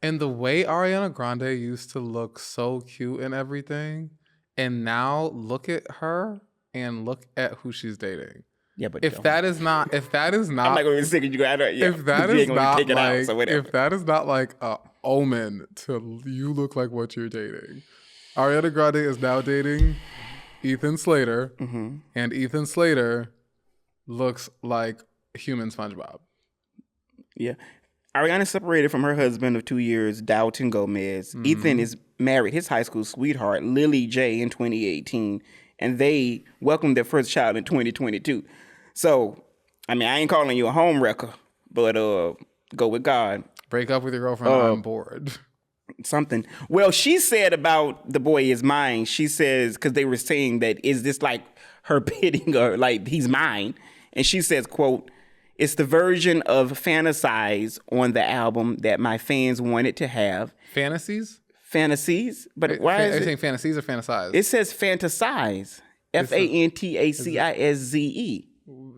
A: And the way Ariana Grande used to look so cute and everything, and now look at her and look at who she's dating.
C: Yeah, but
A: If that is not,
C: I'm not going to stick you.
A: if that is not like a omen to you look like what you're dating. Ariana Grande is now dating Ethan Slater, and Ethan Slater looks like human SpongeBob.
C: Yeah. Ariana separated from her husband of 2 years, Dalton Gomez. Ethan is married his high school sweetheart, Lily J, in 2018, and they welcomed their first child in 2022. So, I mean, I ain't calling you a home wrecker, but go with God.
A: Break up with your girlfriend. I'm bored.
C: Something. Well, she said about The Boy Is Mine, she says, because they were saying that, is this like her pitting or like he's mine? And she says, quote, "It's the version of Fantasize on the album that my fans wanted to have."
A: Fantasies?
C: Fantasies? But why
A: Are
C: is
A: you
C: it?
A: saying fantasies or fantasize?
C: It says Fantasize. Fantacize.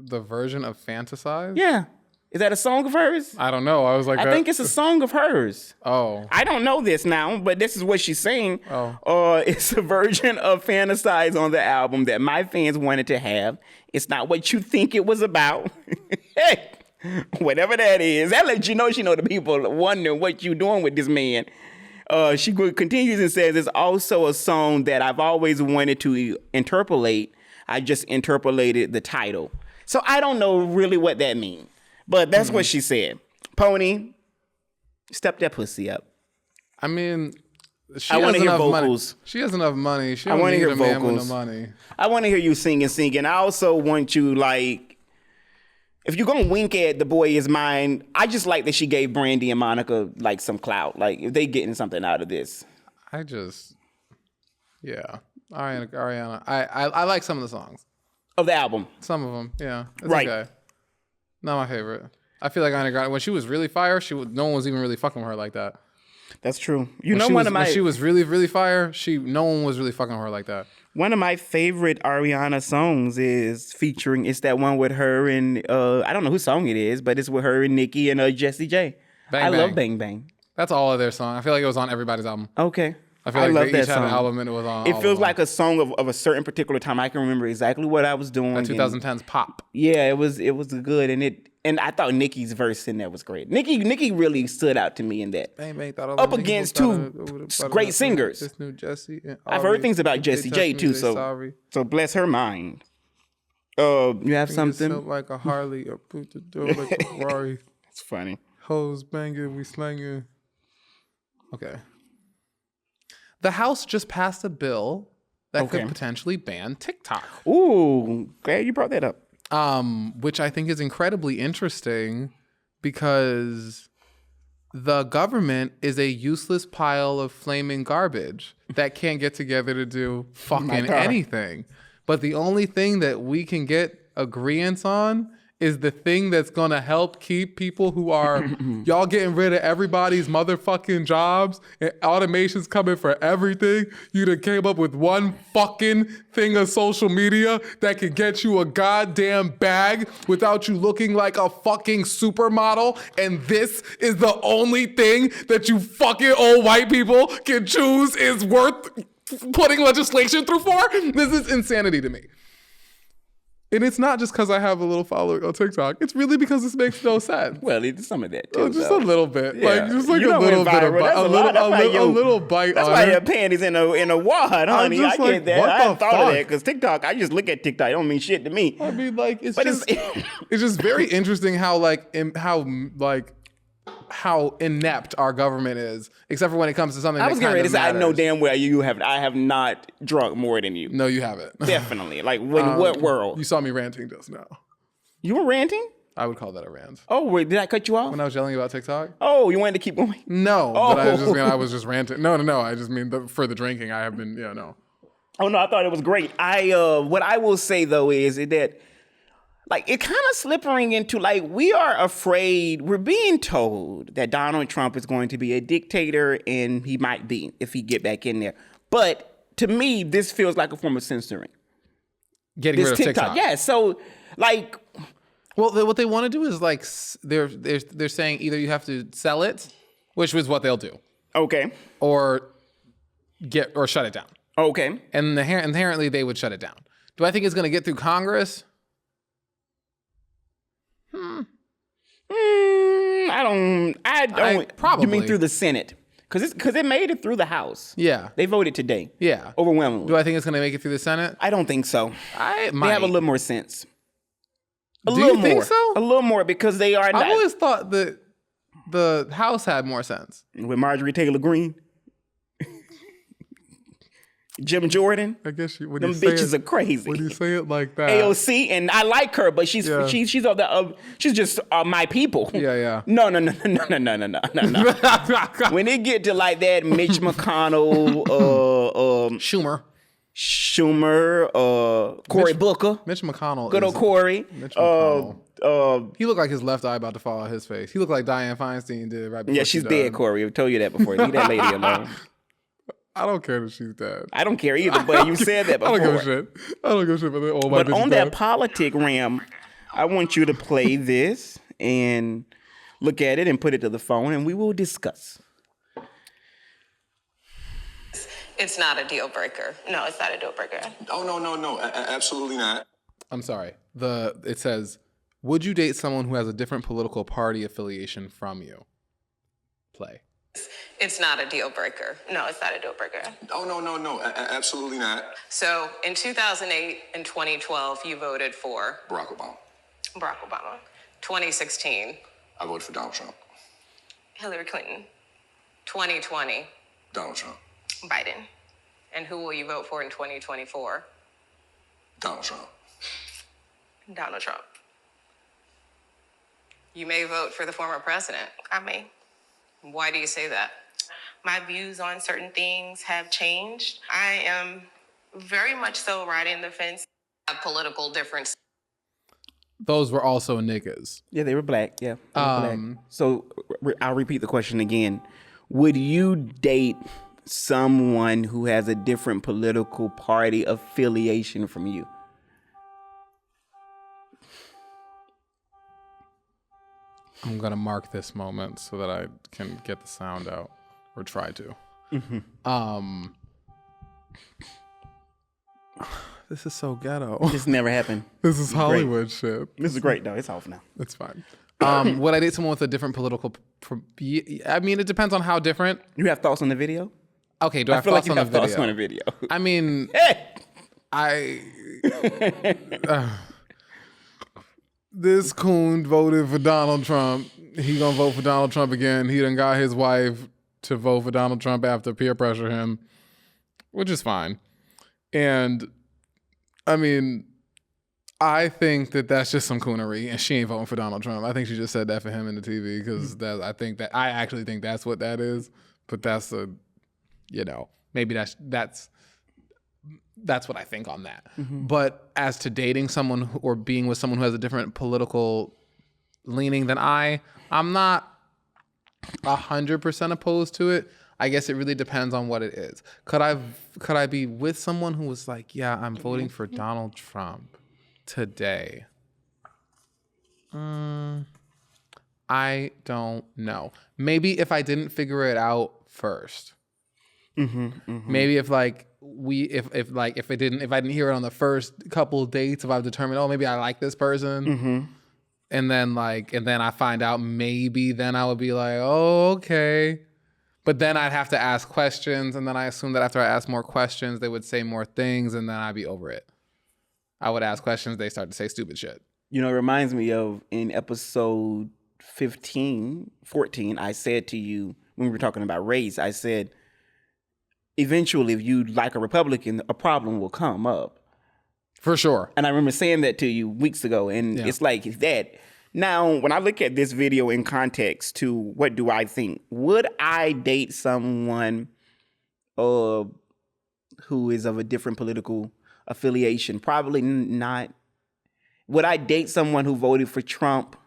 A: The version of fantasize?
C: Yeah. Is that a song of hers?
A: I don't know. I was like,
C: I think it's a song of hers.
A: Oh.
C: I don't know this now, but this is what she's saying.
A: Oh.
C: It's a version of Fantasize on the album that my fans wanted to have. It's not what you think it was about. Hey, whatever that is. That lets you know the people wondering what you doing with this man. She continues and says, "It's also a song that I've always wanted to interpolate. I just interpolated the title." So I don't know really what that means. But that's what she said. Pony, step that pussy up.
A: I mean,
C: I want to hear vocals.
A: She has enough money. She
C: I
A: don't
C: want to
A: need
C: hear
A: a man with
C: vocals.
A: no money.
C: I want to hear you singing. I also want you, like, if you're going to wink at The Boy Is Mine, I just like that she gave Brandy and Monica, like, some clout. Like, if they getting something out of this.
A: Yeah. Ariana. I like some of the songs.
C: Of the album.
A: Some of them, yeah. It's
C: Right.
A: okay. Not my favorite. I feel like Ariana Grande, when she was really fire, no one was even really fucking with her like that.
C: That's true.
A: When she was really, really fire, no one was really fucking with her like that.
C: One of my favorite Ariana songs is featuring, it's that one with her and, I don't know whose song it is, but it's with her and Nicki and Jessie J.
A: Bang
C: I
A: Bang.
C: love Bang Bang.
A: That's all of their song. I feel like it was on everybody's album.
C: Okay.
A: I feel like
C: love
A: they
C: that
A: each had an
C: song.
A: album and it was on
C: It
A: all
C: feels
A: of them.
C: like a song of a certain particular time. I can remember exactly what I was doing.
A: That 2010's Pop.
C: Yeah, it was good, and I thought Nicki's verse in there was great. Nicki really stood out to me in that.
A: Bang, bang, thought
C: Up against two great singers.
A: This new Jessie and
C: I've heard
A: Ari.
C: things about
A: If
C: Jessie
A: they
C: J
A: touch
C: too,
A: me, they
C: so
A: sorry.
C: bless her mind. You have
A: Fingers
C: something?
A: felt like a Harley, or boot the door like a Ferrari.
C: It's funny.
A: Hoes banging, we slanging. Okay. The House just passed a bill that could potentially ban TikTok.
C: Ooh, glad you brought that up.
A: Which I think is incredibly interesting because the government is a useless pile of flaming garbage that can't get together to do fucking anything. But the only thing that we can get agreements on is the thing that's gonna help keep people who are y'all getting rid of everybody's motherfucking jobs and automation's coming for everything. You done came up with one fucking thing of social media that can get you a goddamn bag without you looking like a fucking supermodel, and this is the only thing that you fucking old white people can choose is worth putting legislation through for? This is insanity to me. And it's not just because I have a little following on TikTok. It's really because this makes no sense.
C: Well, it's some of that too.
A: Just
C: though.
A: a little bit,
C: Yeah.
A: like just like
C: You
A: a
C: know
A: little
C: it's
A: bit of
C: viral.
A: a little bite
C: That's
A: on
C: why
A: it.
C: your panties in a wad, honey. I
A: just
C: get
A: like,
C: that.
A: what
C: I
A: the
C: hadn't thought of that
A: fuck?
C: because TikTok. I just look at TikTok. It don't mean shit to me.
A: I mean, like it's
C: But
A: just
C: it's-
A: it's just very interesting how how inept our government is, except for when it comes to something.
C: I
A: that
C: was getting
A: kind
C: ready
A: of
C: to say, I know
A: matters.
C: damn well I have not drunk more than you.
A: No, you haven't.
C: Definitely. Like, in what world?
A: You saw me ranting just now.
C: You were ranting?
A: I would call that a rant.
C: Oh, wait, did I cut you off?
A: When I was yelling about TikTok?
C: Oh, you wanted to keep going?
A: No, but I just
C: Oh.
A: mean I was just ranting. No. I just mean for the drinking. I have been, no.
C: Oh no, I thought it was great. What I will say though is that like it kind of slipping into like we are afraid. We're being told that Donald Trump is going to be a dictator, and he might be if he get back in there. But to me, this feels like a form of censoring.
A: Getting rid of TikTok.
C: Yeah. So like,
A: Well, what they want to do is like they're saying either you have to sell it, which is what they'll do,
C: okay,
A: or shut it down.
C: okay.
A: And inherently they would shut it down. Do I think it's going to get through Congress?
C: I don't.
A: Probably.
C: You mean through the Senate? Because it made it through the House.
A: Yeah.
C: They voted today.
A: Yeah.
C: Overwhelmingly.
A: Do I think it's going to make it through the Senate?
C: I don't think so.
A: I
C: They
A: might.
C: have a little more sense. A
A: Do
C: little
A: you think
C: more.
A: so?
C: A little more because they are not.
A: I've always thought that the House had more sense.
C: With Marjorie Taylor Greene, Jim Jordan,
A: I guess when
C: them
A: you say
C: bitches
A: it,
C: are crazy.
A: when you say it like that.
C: AOC, and I like her, but she's
A: Yeah.
C: she's of the she's just my people.
A: Yeah.
C: No. When it get to like that, Mitch McConnell, Schumer, Cory Booker,
A: Mitch McConnell.
C: good old Cory.
A: Mitch McConnell. He looked like his left eye about to fall out his face. He looked like Dianne Feinstein did right before
C: Yeah,
A: she
C: she's dead,
A: died.
C: Cory. I've told you that before. Leave that lady alone.
A: I don't care that she's dead.
C: I don't care either, but you said that
A: I
C: before.
A: don't give a shit. I don't give a shit about the old white
C: But
A: bitch
C: on
A: dead.
C: that politic realm, I want you to play this and look at it and put it to the phone, and we will discuss.
D: It's not a deal breaker. No, it's not a deal breaker.
E: Oh, no. Absolutely not.
A: I'm sorry. It says, would you date someone who has a different political party affiliation from you? Play.
D: It's not a deal breaker. No, it's not a deal breaker.
E: Oh, no. Absolutely not.
D: So in 2008 and 2012, you voted for
E: Barack Obama.
D: Barack Obama. 2016,
E: I voted for Donald Trump.
D: Hillary Clinton. 2020,
E: Donald Trump.
D: Biden. And who will you vote for in 2024?
E: Donald Trump.
D: Donald Trump. You may vote for the former president. I may. Why do you say that? My views on certain things have changed. I am very much so riding the fence of political difference.
A: Those were also niggas.
C: Yeah, they were black. Yeah, they were black. So I'll repeat the question again. Would you date someone who has a different political party affiliation from you?
A: I'm going to mark this moment so that I can get the sound out, or try to. This is so ghetto.
C: This never happened.
A: This is Hollywood shit.
C: This is great though. It's off now.
A: It's fine. Would I date someone with a different political... I mean, it depends on how different.
C: You have thoughts on the video?
A: Okay, do I,
C: I feel like
A: thoughts
C: you
A: on
C: have
A: the
C: thoughts
A: video?
C: on the video.
A: I mean,
C: Hey!
A: This coon voted for Donald Trump. He gonna vote for Donald Trump again. He done got his wife to vote for Donald Trump after peer pressure him, which is fine. And I mean, I think that that's just some coonery, and she ain't voting for Donald Trump. I think she just said that for him in the TV because I actually think that's what that is. But that's maybe that's what I think on that. But as to dating someone or being with someone who has a different political leaning than I'm not 100% opposed to it. I guess it really depends on what it is. Could I be with someone who was like, yeah, I'm voting for Donald Trump today? I don't know. Maybe if I didn't figure it out first. Maybe if I didn't hear it on the first couple of dates, if I've determined, oh, maybe I like this person, and then I find out, maybe then I would be like, oh, okay. But then I'd have to ask questions, and then I assume that after I ask more questions, they would say more things, and then I'd be over it. I would ask questions, they start to say stupid shit.
C: You know, it reminds me of in episode 14, I said to you, when we were talking about race, I said, eventually, if you like a Republican, a problem will come up.
A: For sure.
C: And I remember saying that to you weeks ago, and it's like that. Now, when I look at this video in context to what do I think, would I date someone who is of a different political affiliation? Probably not. Would I date someone who voted for Trump?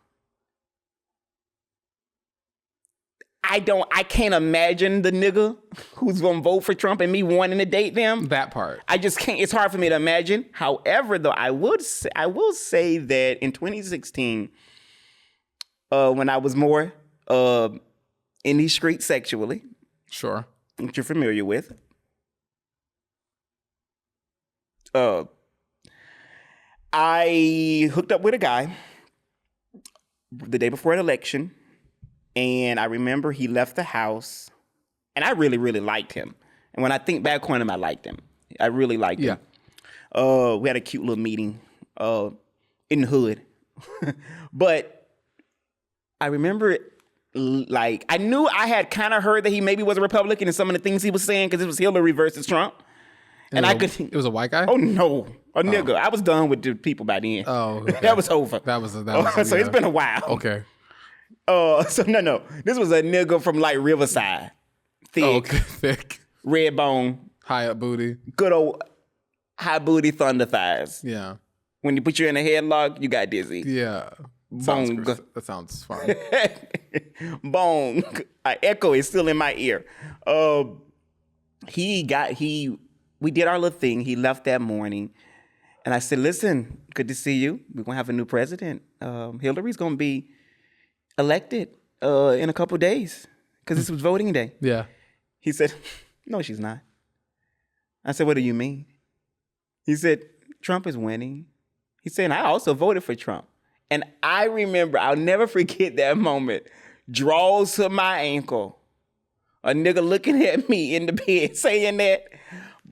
C: I can't imagine the nigga who's gonna vote for Trump and me wanting to date them.
A: That part.
C: I just can't, it's hard for me to imagine. However, though, I will say that in 2016, when I was more in these streets sexually,
A: Sure.
C: which you're familiar with, I hooked up with a guy the day before an election. And I remember he left the house, and I really, really liked him. And when I think back on him, I liked him. I really liked him. We had a cute little meeting in the hood. But I remember, like, I knew I had kind of heard that he maybe was a Republican in some of the things he was saying, because it was Hillary versus Trump. And
A: it was a white guy?
C: Oh, no. A nigga. I was done with the people by then.
A: Oh, okay.
C: That was over. So it's been a while.
A: Okay.
C: So no. This was a nigga from like Riverside. Thick.
A: Oh, okay. Thick.
C: Red bone.
A: High up booty.
C: Good old high booty thunder thighs.
A: Yeah.
C: When you put you in a headlock, you got dizzy.
A: Yeah.
C: Bong.
A: That sounds fun.
C: Bong. Echo is still in my ear. We did our little thing. He left that morning. And I said, listen, good to see you. We're going to have a new president. Hillary's going to be elected in a couple of days because this was voting day.
A: Yeah.
C: He said, no, she's not. I said, what do you mean? He said, Trump is winning. He said, I also voted for Trump. And I remember, I'll never forget that moment. Draws to my ankle. A nigga looking at me in the bed saying that.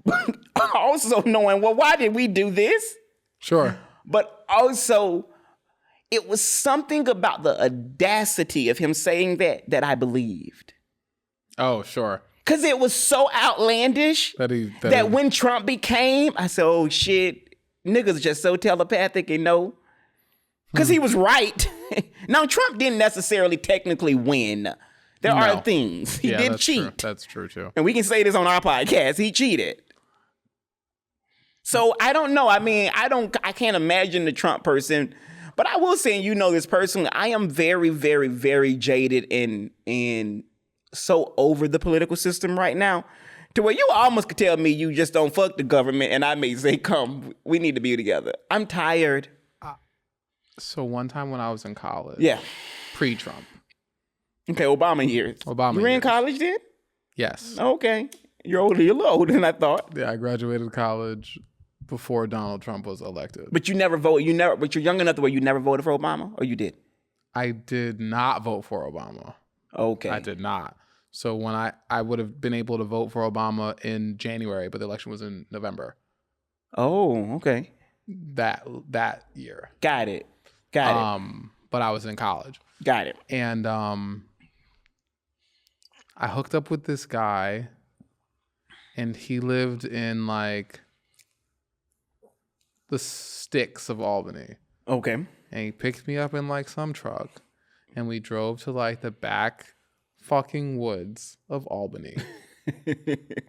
C: But also knowing, well, why did we do this?
A: Sure.
C: But also, it was something about the audacity of him saying that I believed.
A: Oh, sure.
C: Because it was so outlandish that when Trump became, I said, oh, shit, niggas just so telepathic and know. Because he was right. Now, Trump didn't necessarily technically win. There are things. He did cheat.
A: True. That's true, too.
C: And we can say this on our podcast. He cheated. So I don't know. I mean, I can't imagine the Trump person. But I will say, and you know this personally, I am very, very, very jaded and so over the political system right now, to where you almost could tell me you just don't fuck the government, and I may say, come, we need to be together. I'm tired.
A: So one time when I was in college.
C: Yeah.
A: Pre-Trump.
C: Okay, Obama years. You were in college then?
A: Yes.
C: Okay. You're a little older than I thought.
A: Yeah, I graduated college before Donald Trump was elected.
C: But you never voted. But you're young enough to where you never voted for Obama, or you did?
A: I did not vote for Obama.
C: Okay.
A: I did not. So when I would have been able to vote for Obama in January, but the election was in November.
C: Oh, okay.
A: That year.
C: Got it.
A: But I was in college.
C: Got it.
A: And I hooked up with this guy, and he lived in like the sticks of Albany.
C: Okay.
A: And he picked me up in like some truck, and we drove to like the back fucking woods of Albany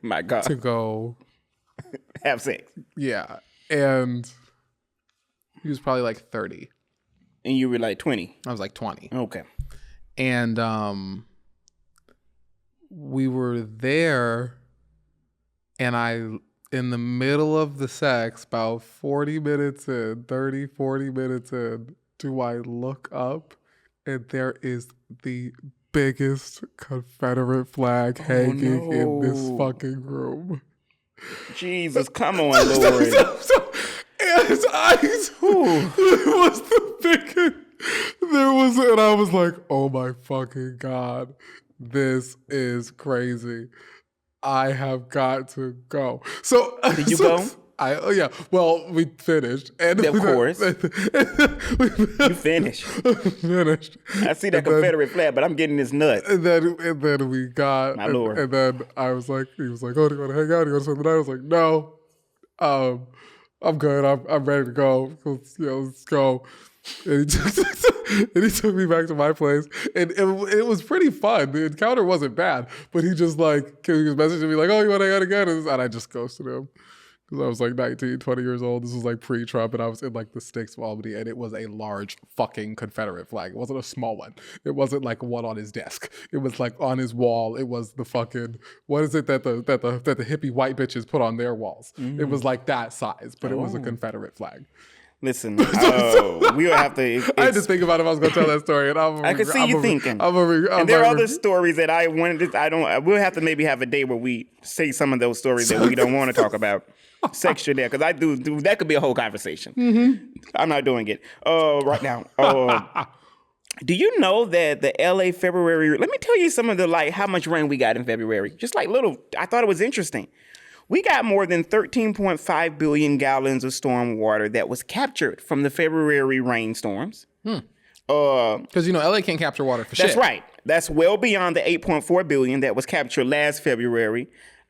C: My God.
A: to go.
C: Have sex.
A: Yeah. And he was probably like 30.
C: And you were like 20.
A: I was like 20.
C: Okay.
A: And we were there, and in the middle of the sex, about 40 minutes in, 30, 40 minutes in, do I look up, and there is the biggest Confederate flag hanging in this fucking room.
C: Jesus, come on, Lord.
A: And his eyes was the biggest. And I was like, oh my fucking God, this is crazy. I have got to go. So
C: did you go?
A: Yeah. Well, we finished. And
C: of course. You finished.
A: Finished.
C: I see that Confederate flag, but I'm getting this nut.
A: And then we got,
C: My Lord.
A: And then I was like, he was like, oh, do you want to hang out? Do you want to spend the night? I was like, no, I'm good. I'm ready to go. Let's go. And he took me back to my place, and it was pretty fun. The encounter wasn't bad, but he just like, he was messaging me like, oh, you want to hang out again? And I just ghosted him. Because I was like 19, 20 years old. This was like pre-Trump, and I was in like the sticks of Albany, and it was a large fucking Confederate flag. It wasn't a small one. It wasn't like one on his desk. It was like on his wall. It was the fucking, what is it that the hippie white bitches put on their walls? It was like that size, but it was a Confederate flag.
C: Listen, we'll have to.
A: I had to think about if I was going to tell that story, and
C: I could see you thinking.
A: And
C: there are other stories that I wanted. We'll have to maybe have a day where we say some of those stories that we don't want to talk about. Sexual there, because I do that could be a whole conversation. I'm not doing it right now. Do you know that the LA February? Let me tell you some of the how much rain we got in February. Just like little. I thought it was interesting. We got more than 13.5 billion gallons of storm water that was captured from the February rainstorms.
A: Because LA can't capture water for shit.
C: That's right. That's well beyond the 8.4 billion that was captured last February.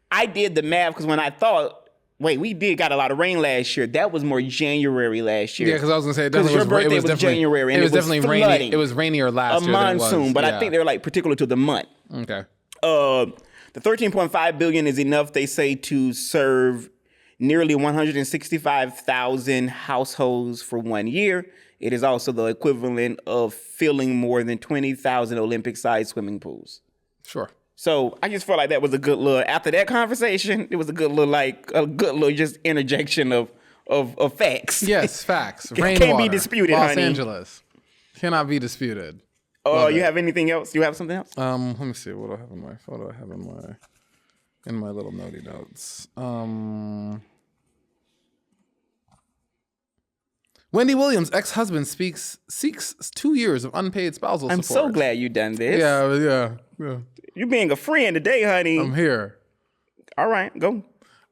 C: I did the math because when I thought, wait, we got a lot of rain last year. That was more January last year.
A: Yeah, because I was gonna say it
C: because
A: definitely
C: your birthday was January, and it was definitely
A: rainy.
C: flooding.
A: It was rainier last year.
C: A monsoon, but
A: yeah.
C: I think they're like particular to the month.
A: Okay.
C: The 13.5 billion is enough, they say, to serve nearly 165,000 households for 1 year. It is also the equivalent of filling more than 20,000 Olympic-sized swimming pools.
A: Sure.
C: So I just felt like that was a good little. After that conversation, it was a good little just interjection of facts.
A: Yes, facts.
C: Can't be disputed,
A: Los
C: honey.
A: Angeles cannot be disputed.
C: You have anything else? You have something else?
A: Let me see. What do I have in my photo? I have in my little notey notes. Wendy Williams' ex-husband seeks 2 years of unpaid spousal
C: I'm
A: support.
C: so glad you done this.
A: Yeah.
C: You being a friend today, honey.
A: I'm here.
C: All right, go.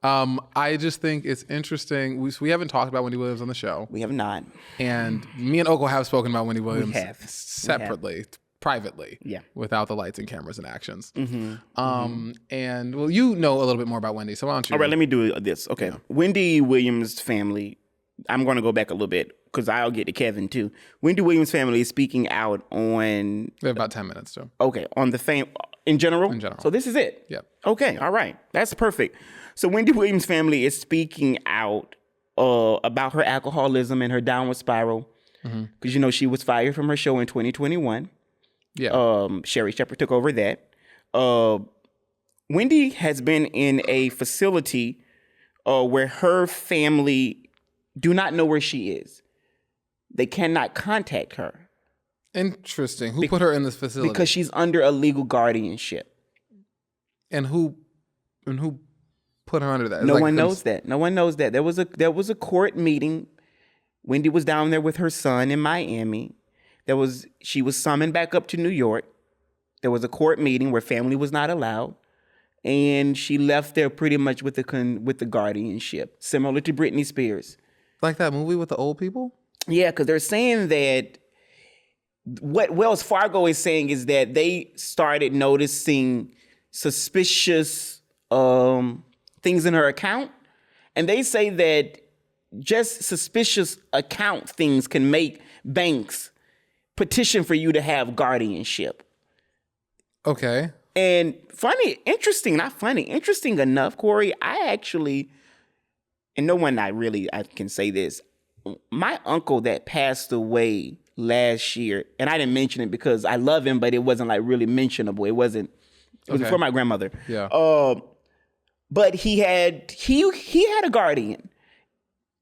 A: I just think it's interesting. We haven't talked about Wendy Williams on the show.
C: We have not.
A: And me and Oko have spoken about Wendy Williams separately, privately, without the lights and cameras and actions. And well, you know a little bit more about Wendy, so why don't you?
C: All right, let me do this. Okay, Wendy Williams' family. I'm going to go back a little bit because I'll get to Kevin too. Wendy Williams' family is speaking out on.
A: We have about 10 minutes, too.
C: Okay, on the fame in general. In general. So this is it.
A: Yep.
C: Okay. All right. That's perfect. So Wendy Williams' family is speaking out about her alcoholism and her downward spiral because she was fired from her show in 2021.
A: Yeah.
C: Sherry Shepherd took over that. Wendy has been in a facility where her family do not know where she is. They cannot contact her.
A: Interesting. Who put her in this facility?
C: Because she's under a legal guardianship.
A: And who put her under that?
C: No one knows that. No one knows that. There was a court meeting. Wendy was down there with her son in Miami. She was summoned back up to New York. There was a court meeting where family was not allowed. And she left there pretty much with the guardianship, similar to Britney Spears.
A: Like that movie with the old people?
C: Yeah, because they're saying that what Wells Fargo is saying is that they started noticing suspicious things in her account. And they say that just suspicious account things can make banks petition for you to have guardianship.
A: Okay.
C: And interesting enough, Corey, I actually, and no one I can say this, my uncle that passed away last year, and I didn't mention it because I love him, but it wasn't like really mentionable. It was before my grandmother.
A: Yeah.
C: But he had a guardian.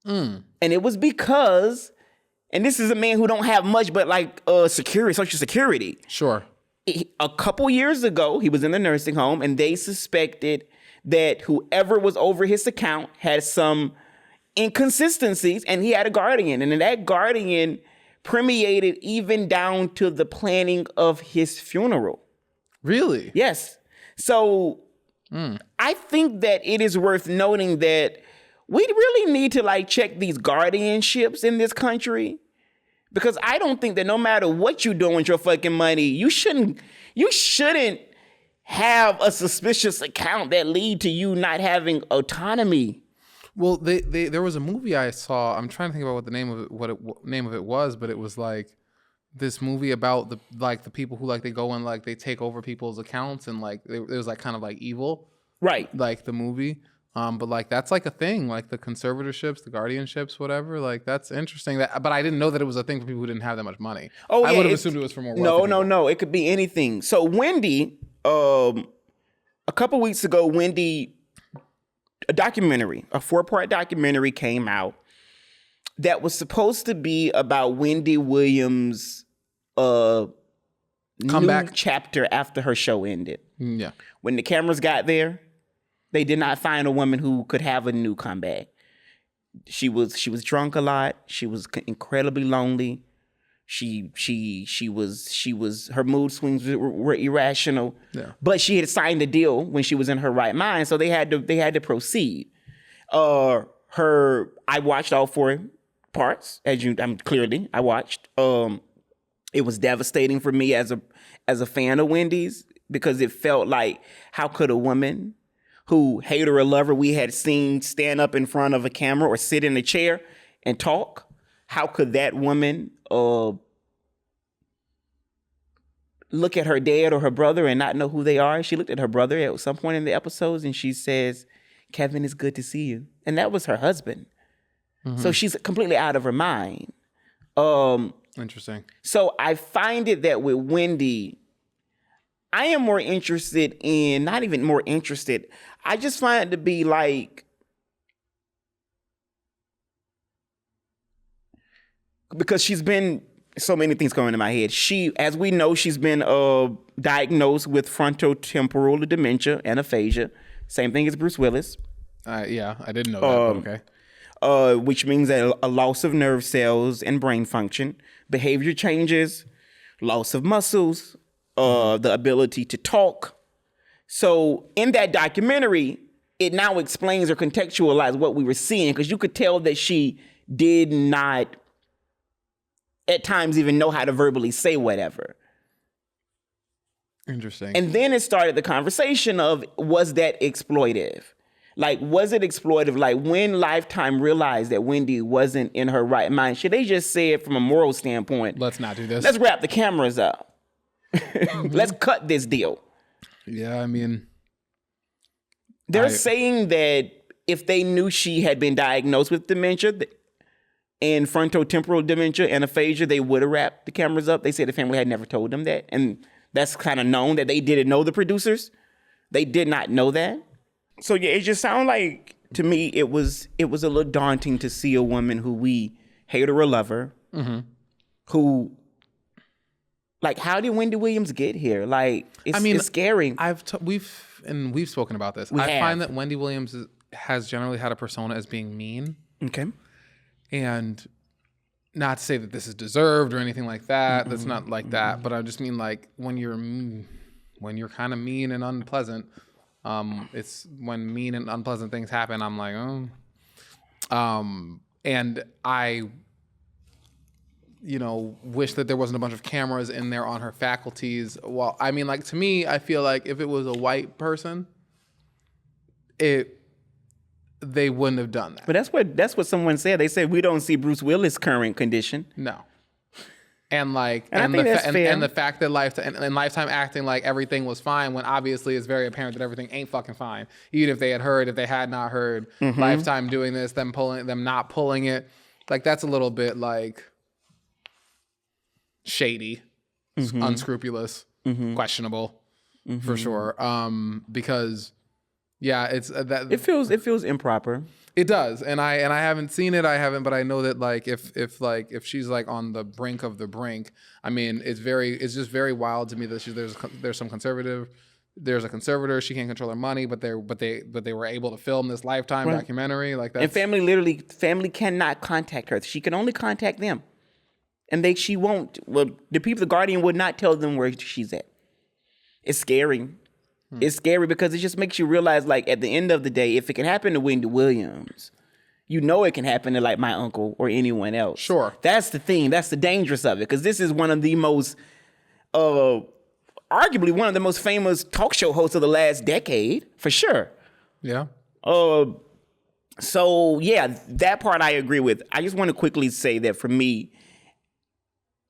C: And it was because, and this is a man who don't have much but like Social Security.
A: Sure.
C: A couple years ago, he was in the nursing home and they suspected that whoever was over his account had some inconsistencies and he had a guardian. And then that guardian permeated even down to the planning of his funeral.
A: Really?
C: Yes. So I think that it is worth noting that we really need to like check these guardianships in this country. Because I don't think that no matter what you do with your fucking money, you shouldn't have a suspicious account that lead to you not having autonomy.
A: Well, there was a movie I saw. I'm trying to think about what the name of it was, but it was like this movie about the people who like they go and like they take over people's accounts and like it was like kind of like evil,
C: right?
A: Like the movie. But like that's like a thing, like the conservatorships, the guardianships, whatever. Like that's interesting. But I didn't know that it was a thing for people who didn't have that much money.
C: Oh,
A: I would have assumed it was for more.
C: No. It could be anything. So Wendy, a couple weeks ago, a documentary, a 4-part documentary came out that was supposed to be about Wendy Williams'
A: comeback
C: chapter after her show ended.
A: Yeah.
C: When the cameras got there, they did not find a woman who could have a new comeback. She was drunk a lot. She was incredibly lonely. She was her mood swings were irrational.
A: Yeah.
C: But she had signed a deal when she was in her right mind, so they had to proceed. I watched all 4 parts, I watched. It was devastating for me as a fan of Wendy's because it felt like, how could a woman who, hate her or love her, we had seen stand up in front of a camera or sit in a chair and talk, how could that woman look at her dad or her brother and not know who they are? She looked at her brother at some point in the episodes and she says, "Kevin, it's good to see you." And that was her husband. Mm-hmm. So she's completely out of her mind.
A: Interesting.
C: So I find it that with Wendy, I am more interested in, not even more interested, I just find it to be like, because she's been, so many things going in my head. As we know, she's been diagnosed with frontotemporal dementia and aphasia. Same thing as Bruce Willis.
A: Yeah, I didn't know that, but
C: okay. Which means that a loss of nerve cells and brain function, behavior changes, loss of muscles, the ability to talk. So in that documentary, it now explains or contextualizes what we were seeing, because you could tell that she did not at times even know how to verbally say whatever.
A: Interesting.
C: And then it started the conversation of, was that exploitive? Like, was it exploitive? Like, when Lifetime realized that Wendy wasn't in her right mind, should they just say it from a moral standpoint?
A: Let's not do this.
C: Let's wrap the cameras up. Let's cut this deal.
A: Yeah, I mean,
C: they're saying that if they knew she had been diagnosed with dementia and frontotemporal dementia and aphasia, they would have wrapped the cameras up. They said the family had never told them that. And that's kind of known that they didn't know, the producers. They did not know that. So yeah, it just sounded like, to me, it was a little daunting to see a woman who we hate her or love her, who, like, how did Wendy Williams get here? Like, it's scary.
A: We've spoken about this. I find that Wendy Williams has generally had a persona as being mean.
C: Okay.
A: And not to say that this is deserved or anything like that. That's not like that. But I just mean, like, when you're kind of mean and unpleasant, it's when mean and unpleasant things happen, I'm like, oh. And I, wish that there wasn't a bunch of cameras in there on her faculties. Well, I mean, like, to me, I feel like if it was a white person, they wouldn't have done that.
C: But that's what someone said. They said we don't see Bruce Willis' current condition.
A: No. And like,
C: And I think that's fair.
A: and the fact that Lifetime acting like everything was fine when obviously it's very apparent that everything ain't fucking fine. Even if they had not heard, Lifetime doing this, them not pulling it, like that's a little bit like shady, unscrupulous, questionable, for sure. Because yeah, it's that
C: It feels improper.
A: it does, and I haven't seen it. But I know that like if she's like on the brink of the brink, I mean, it's just very wild to me that there's some conservative. There's a conservator. She can't control her money, but they were able to film this Lifetime documentary like that.
C: And family cannot contact her. She can only contact them, and she won't. Well, the Guardian would not tell them where she's at. It's scary. It's scary because it just makes you realize, like, at the end of the day, if it can happen to Wendy Williams, you know it can happen to, like, my uncle or anyone else.
A: Sure.
C: That's the thing. That's the dangerous of it, because this is one of the most, arguably one of the most famous talk show hosts of the last decade, for sure.
A: Yeah.
C: So, yeah, that part I agree with. I just want to quickly say that for me,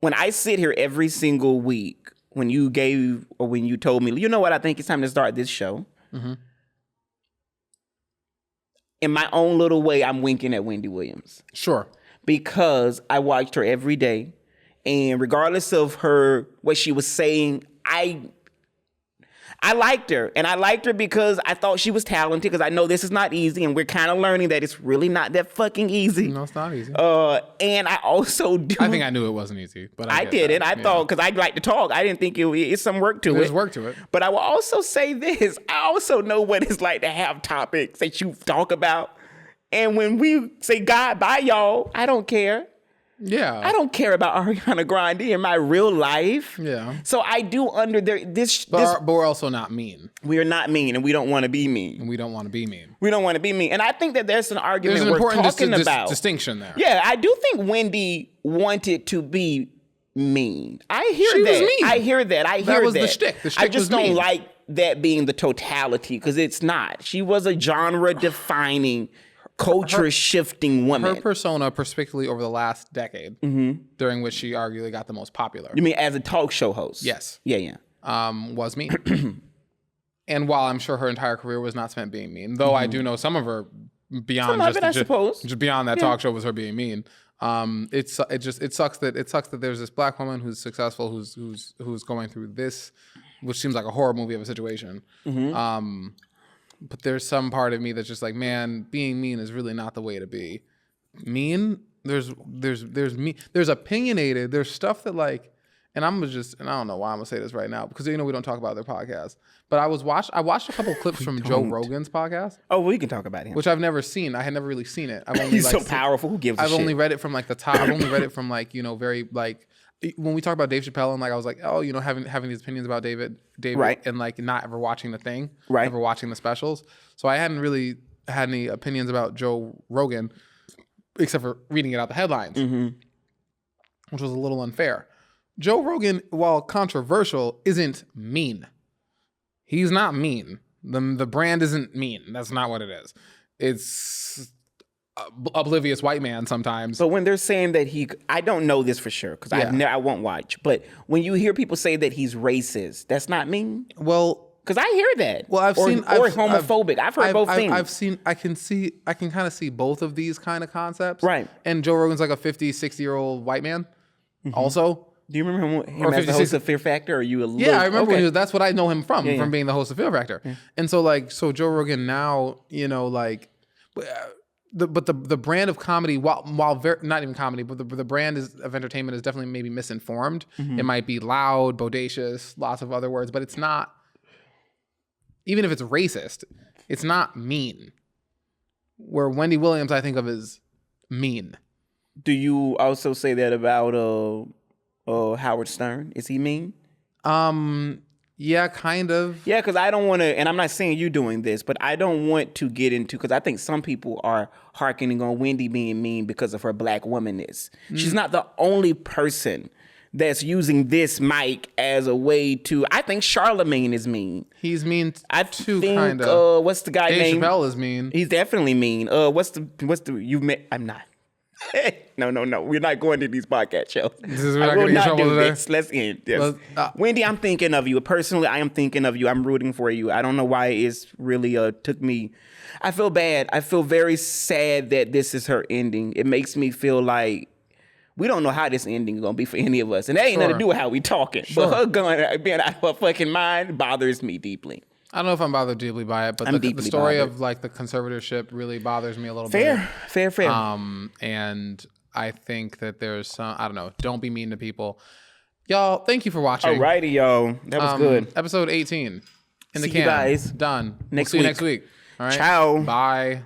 C: when I sit here every single week, when you told me, you know what, I think it's time to start this show. In my own little way, I'm winking at Wendy Williams.
A: Sure.
C: Because I watched her every day. And regardless of what she was saying, I liked her. And I liked her because I thought she was talented, because I know this is not easy. And we're kind of learning that it's really not that fucking easy.
A: No, it's not easy.
C: And I also do.
A: I think I knew it wasn't easy, but
C: I didn't. I thought, because I like to talk, I didn't think it's some work to it.
A: There's work to it.
C: But I will also say this. I also know what it's like to have topics that you talk about. And when we say, God, bye, y'all, I don't care.
A: Yeah.
C: I don't care about Ariana Grande in my real life.
A: Yeah.
C: So I do
A: But we're also not mean.
C: We are not mean, and we don't want to be mean.
A: And we don't want to be mean.
C: We don't want to be mean. And I think that there's an argument
A: There's an
C: worth
A: important
C: talking about.
A: distinction there.
C: Yeah, I do think Wendy wanted to be mean. I hear
A: She
C: that.
A: was mean.
C: I hear that. I hear that.
A: That was the shtick. The
C: I
A: shtick
C: just
A: was
C: don't
A: mean.
C: like that being the totality, because it's not. She was a genre-defining, culture-shifting woman.
A: Her persona, particularly over the last decade, during which she arguably got the most popular.
C: You mean as a talk show host?
A: Yes.
C: Yeah.
A: Was mean. And while I'm sure her entire career was not spent being mean, though I do know some of her beyond just beyond that talk show was her being mean. It sucks that there's this black woman who's successful, who's going through this, which seems like a horror movie of a situation. But there's some part of me that's just like, man, being mean is really not the way to be. Mean, there's opinionated, there's stuff that like, and I don't know why I'm gonna say this right now, because we don't talk about their podcast. But I watched a couple clips from Joe Rogan's podcast.
C: Oh, we can talk about him.
A: Which I've never seen. I had never really seen it.
C: He's so powerful. Who gives a shit?
A: I've only read it from like the top. I've only read it from like, very like, when we talk about Dave Chappelle, and like I was like, oh, having these opinions about David,
C: right,
A: and like not ever watching the thing,
C: right,
A: never watching the specials. So I hadn't really had any opinions about Joe Rogan, except for reading it out the headlines, which was a little unfair. Joe Rogan, while controversial, isn't mean. He's not mean. The brand isn't mean. That's not what it is. It's oblivious white man sometimes.
C: But when they're saying that I don't know this for sure, because I won't watch. But when you hear people say that he's racist, that's not mean.
A: Well,
C: because I hear that.
A: Well, I've seen
C: homophobic. I've heard both things.
A: I can kind of see both of these kind of concepts.
C: Right.
A: And Joe Rogan's like a 50, 60-year-old white man. Also.
C: Do you remember him as the host of Fear Factor? Or are you a little?
A: Yeah, I remember. That's what I know him from being the host of Fear Factor. Yeah. And so Joe Rogan now, the brand of comedy, while very, not even comedy, but the brand of entertainment is definitely maybe misinformed. It might be loud, bodacious, lots of other words, but it's not. Even if it's racist, it's not mean. Where Wendy Williams, I think of as mean.
C: Do you also say that about Howard Stern? Is he mean?
A: Yeah, kind of.
C: Yeah, because I don't want to, and I'm not saying you doing this, but I don't want to get into, because I think some people are hearkening on Wendy being mean because of her black womanness. She's not the only person that's using this mic as a way to. I think Charlemagne is mean.
A: He's mean
C: I
A: too,
C: think,
A: kind of.
C: what's the guy
A: Dave
C: name?
A: Chappelle is mean.
C: He's definitely mean. What's the you've met? I'm not. No. We're not going to these podcast shows.
A: We're
C: I
A: not
C: will
A: gonna get in
C: not
A: trouble
C: do
A: today?
C: this. Let's end. Yes. Wendy, I'm thinking of you. Personally, I am thinking of you. I'm rooting for you. I don't know why it's really took me. I feel bad. I feel very sad that this is her ending. It makes me feel like we don't know how this ending is gonna be for any of us, and that ain't nothing to do with how we talking.
A: Sure.
C: But her being out of her fucking mind bothers me deeply.
A: I don't know if I'm bothered deeply by it, but the story of like the conservatorship really bothers me a little bit.
C: Fair.
A: And I think that there's some, I don't know, don't be mean to people. Y'all, thank you for watching.
C: Alrighty, yo. That was good.
A: Episode 18 in the
C: See you
A: can.
C: guys
A: Done.
C: next
A: we'll see you
C: week.
A: next week. All right.
C: Ciao.
A: Bye.